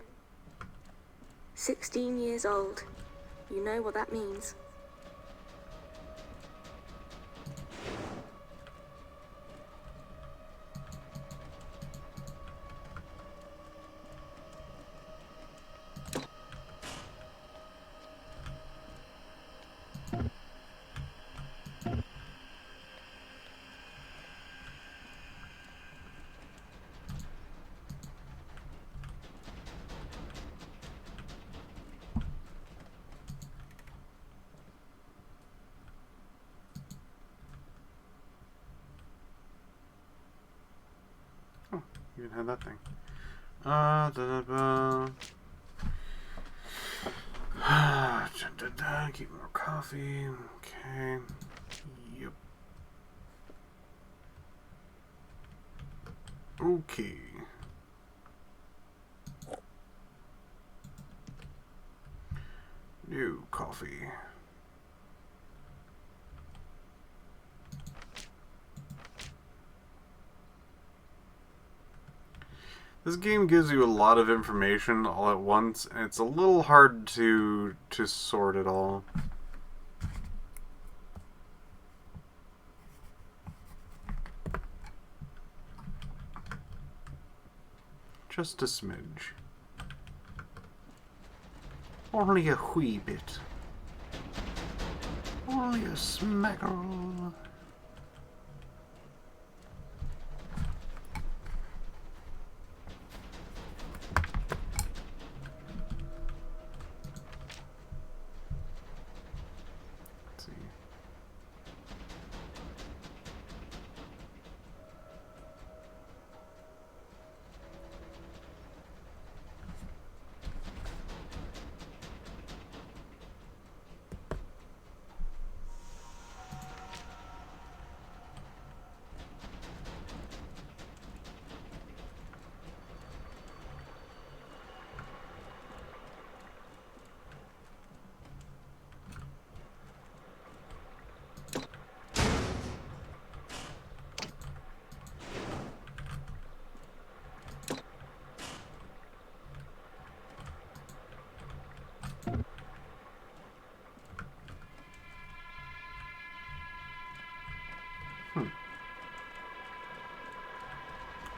16 years old. You know what that means. You can have that thing. Da da da. Keep more coffee. Okay. Yep. Okay. New coffee. This game gives you a lot of information all at once, and it's a little hard to sort it all. Just a smidge. Only a wee bit. Only a smackerel. Let's see.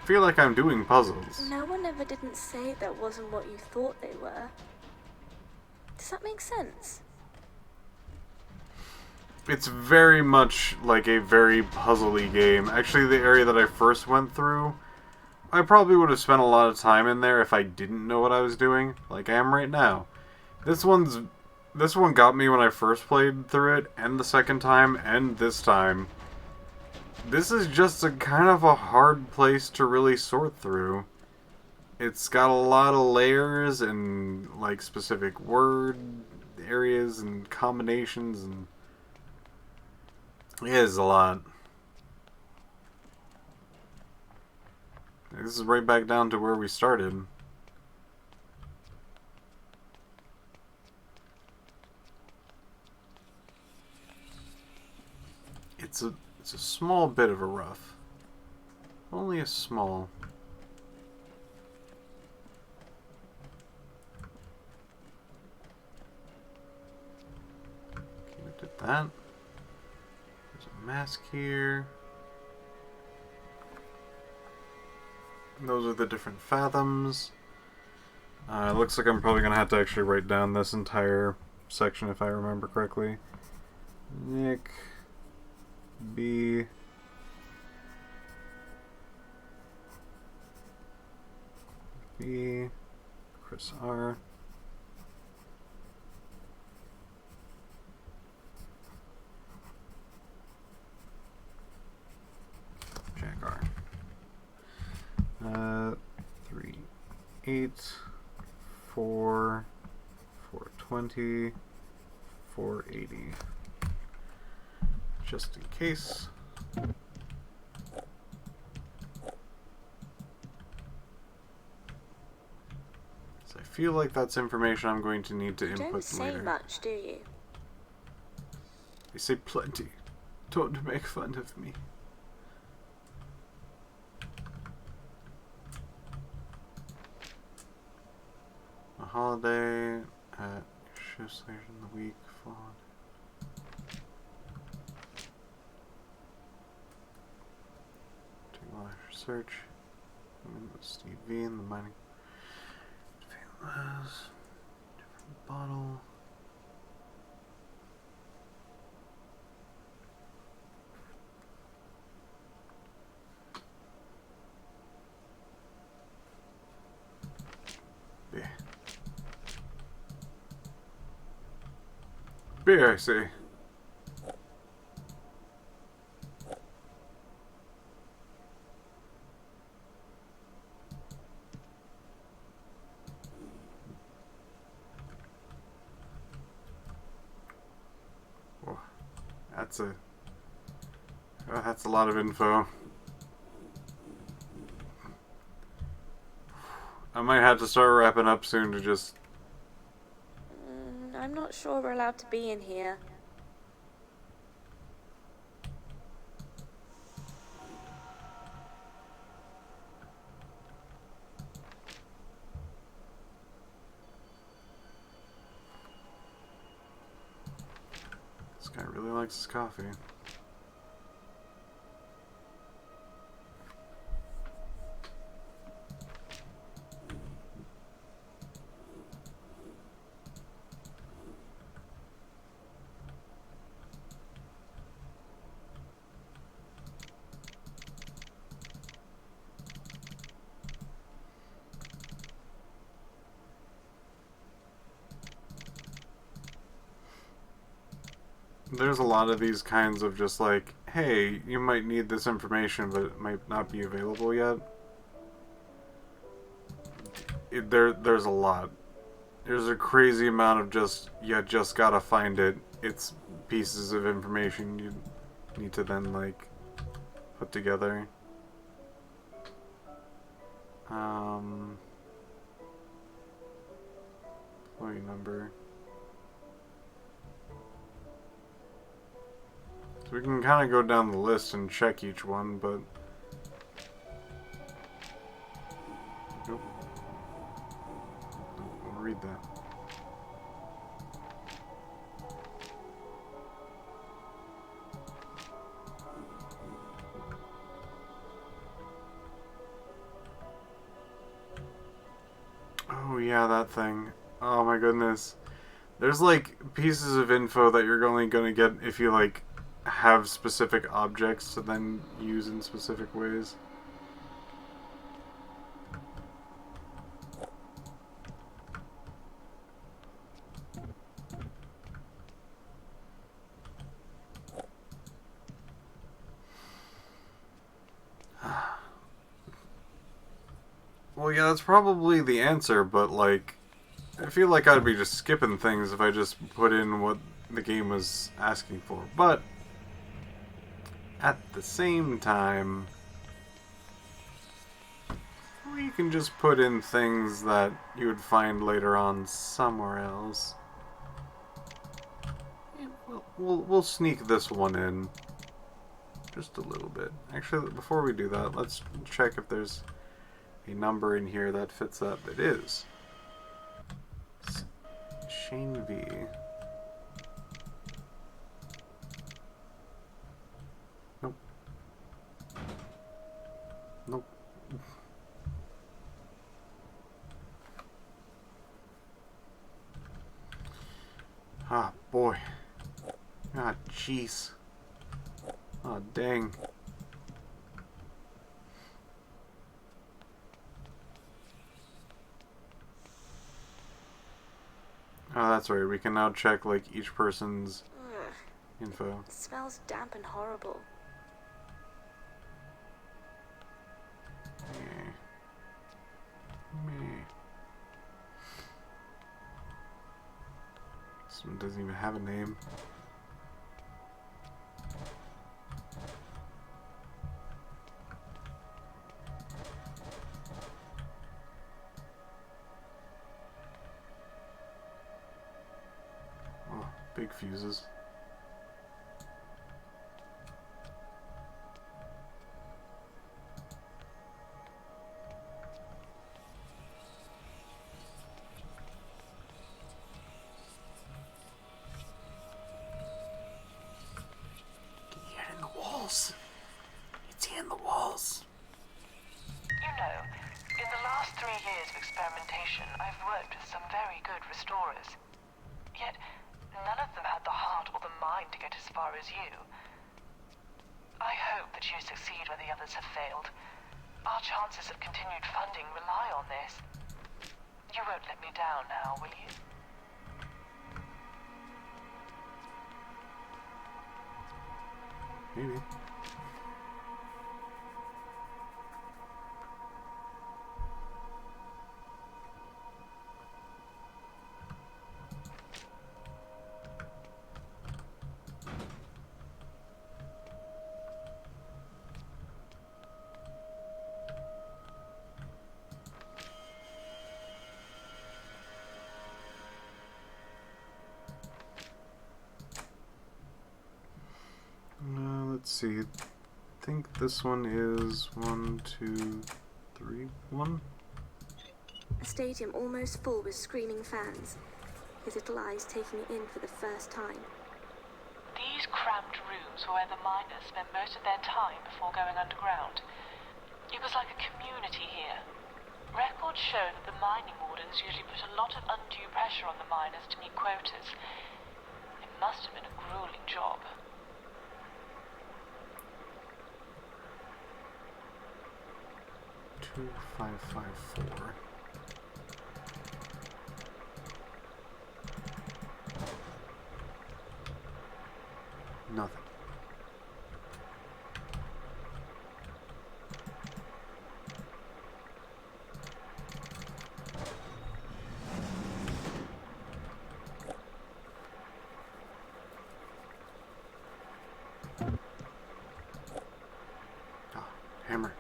I feel like I'm doing puzzles. No one ever didn't say that wasn't what you thought they were. Does that make sense? It's very much like a very puzzly game. Actually, the area that I first went through, I probably would have spent a lot of time in there if I didn't know what I was doing, like I am right now. This one got me when I first played through it, and the second time, and this time. This is just a kind of a hard place to really sort through. It's got a lot of layers and like specific word areas and combinations, and it is a lot. This is right back down to where we started. It's a small bit of a rough. Only a small. Okay, we did that. There's a mask here. Those are the different fathoms. It looks like I'm probably going to have to actually write down this entire section if I remember correctly. Nick B. B. Chris R. Jack R. 3, 8, 4, 420, 480. Just in case. So I feel like that's information I'm going to need to input Don't say later. much, do you? They say plenty. Don't make fun of me. A holiday at shifts later in the week followed. Search. Steve V in the mining. Different bottle. Beer. Beer, I say. That's a lot of info. I might have to start wrapping up soon to just... I'm not sure we're allowed to be in here. really likes his coffee. There's a lot of these kinds of just like, hey, you might need this information, but it might not be available yet. There's a lot. There's a crazy amount of just, you just gotta find it. It's pieces of information you need to then, like, put together. Employee number. So we can kind of go down the list and check each one, but... Nope. I'll read that. Oh yeah, that thing. Oh my goodness. There's like pieces of info that you're only gonna get if you like have specific objects to then use in specific ways. Well, yeah, that's probably the answer, but like, I feel like I'd be just skipping things if I just put in what the game was asking for. But at the same time, we can just put in things that you would find later on somewhere else. Yeah, we'll sneak this one in just a little bit. Actually, before we do that, let's check if there's a number in here that fits that. It is. Shane V. Nope. Nope. Ah, boy. Ah, jeez. Ah, dang. Oh, that's right. We can now check, like, each person's info. It smells damp and horrible. This one doesn't even have a name. Oh, big fuses. It's in the walls. You know, in the last 3 years of experimentation, I've worked with some very good restorers. Yet, none of them had the heart or the mind to get as far as you. I hope that you succeed where the others have failed. Our chances of continued funding rely on this. You won't let me down now, will you? Maybe. Let's see. I think this one is 1, 2, 3, 1. A stadium almost full with screaming fans. His little eyes taking it in for the first time. These tunnels were where the miners spent most of their time before going underground. It was like a community here. Records show that the mining wardens usually put a lot of undue pressure on the miners to meet quotas. It must have been a grueling job. 2554. Nothing. Ah, hammer.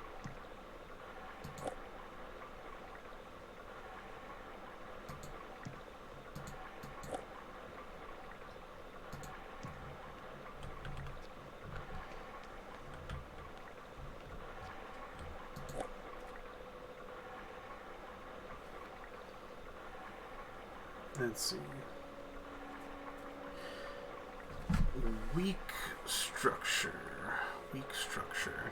Let's see. Weak structure. Weak structure.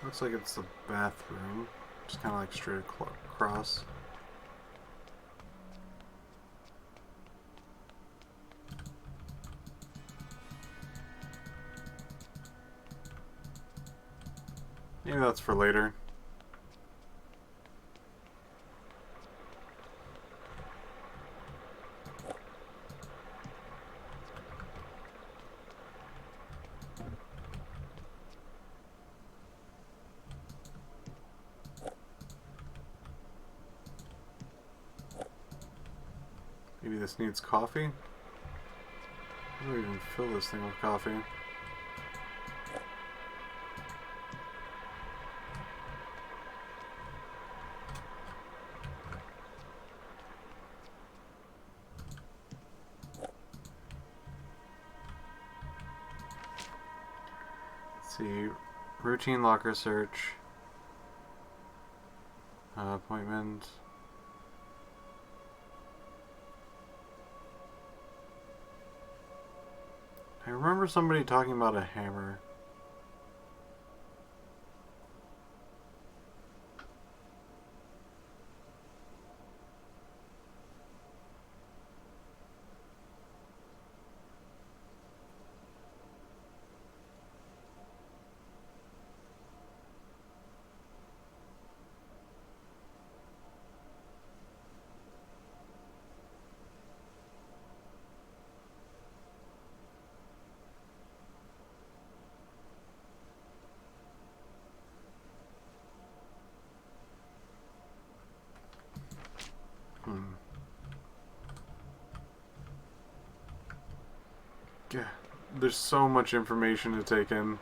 Looks like it's the bathroom. Just kind of like straight across. Maybe that's for later. Maybe this needs coffee? How do I even fill this thing with coffee? Let's see. Routine locker search. Appointment. I remember somebody talking about a hammer. Yeah, there's so much information to take in.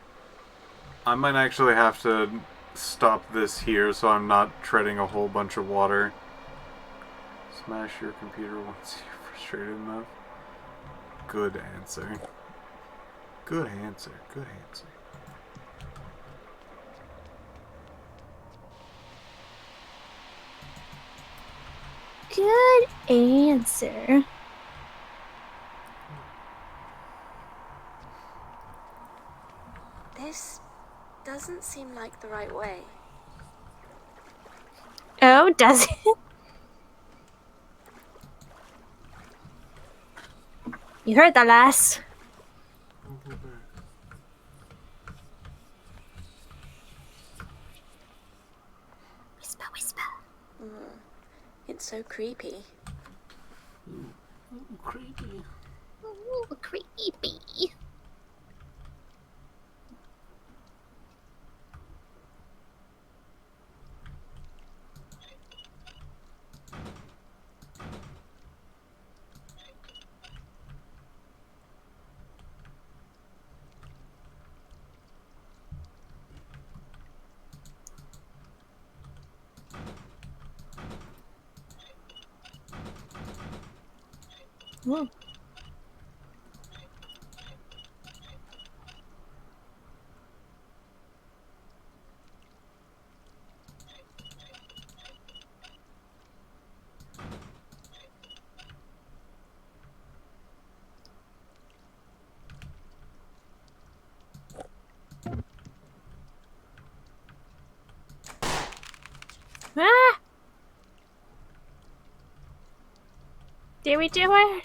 I might actually have to stop this here so I'm not treading a whole bunch of water. Smash your computer once you're frustrated enough. Good answer. Good answer. Good answer. Good answer. This doesn't seem like the right way. Oh, does it? You heard that, lass. Whisper, whisper. It's so creepy. Creepy. Ooh, creepy. Whoa. Did we do it?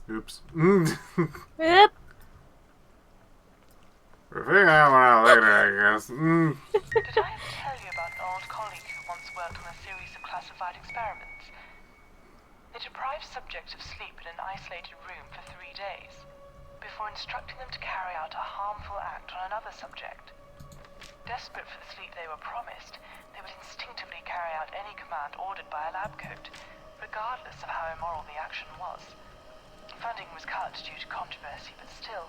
Oops. Oop. We'll figure that one out later, I guess. Did I ever tell you about an old colleague who once worked on a series of classified experiments? They deprived subjects of sleep in an isolated room for 3 days, before instructing them to carry out a harmful act on another subject. Desperate for the sleep they were promised, they would instinctively carry out any command ordered by a lab coat, regardless of how immoral the action was. Funding was cut due to controversy, but still,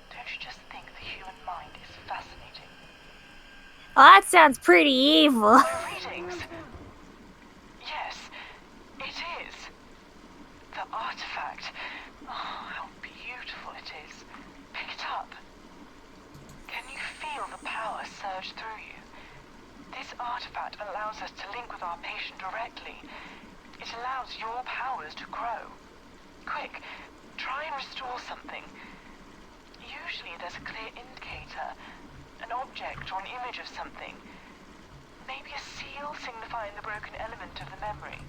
don't you just think the human mind is fascinating? Well, that sounds pretty evil. Readings? Yes, it is. The artifact. Oh, how beautiful it is. Pick it up. Can you feel the power surge through you? This artifact allows us to link with our patient directly. It allows your powers to grow. Quick, try and restore something. Usually there's a clear indicator, an object or an image of something. Maybe a seal signifying the broken element of the memory.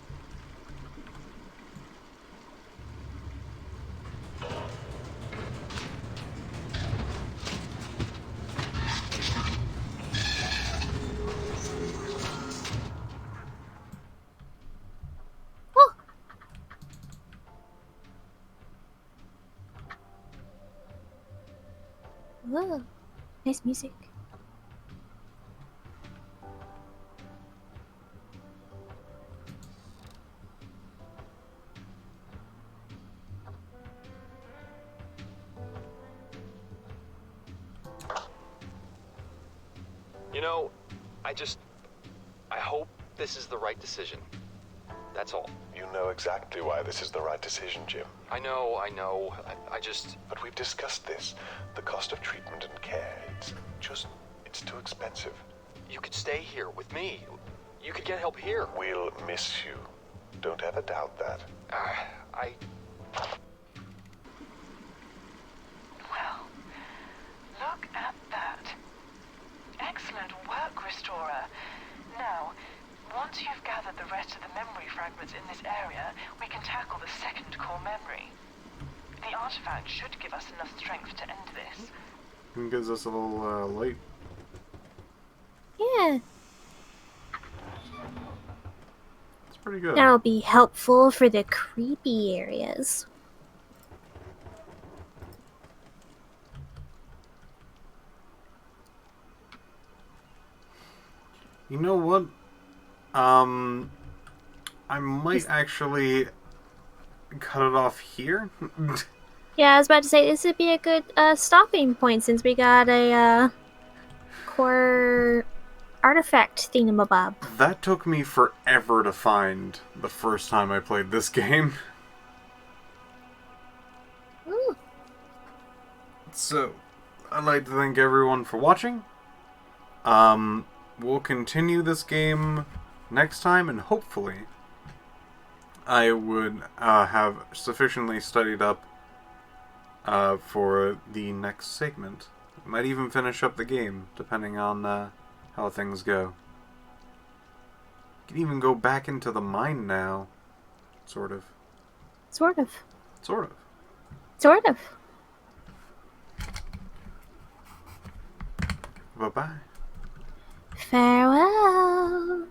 Whoa, nice music. You know, I hope this is the right decision. That's all. You know exactly why this is the right decision, Jim. I know. I just... But we've discussed this. The cost of treatment and care. It's too expensive. You could stay here with me. You could get help here. We'll miss you. Don't ever doubt that. Well, look at that. Excellent work, Restorer. Now, once you've gathered the rest of the memory fragments in this area, we can tackle the second core memory. The artifact should give us enough strength to end this. It gives us a little light. Yeah, It's pretty good. that'll be helpful for the creepy areas. You know what? I might actually cut it off here. Yeah, I was about to say this would be a good stopping point since we got a core artifact thingamabob. That took me forever to find the first time I played this game. Ooh. So, I'd like to thank everyone for watching. We'll continue this game next time, and hopefully I would have sufficiently studied up for the next segment. Might even finish up the game, depending on how things go. Can even go back into the mine now. Sort of. Sort of. Sort of. Sort of. Bye-bye. Farewell.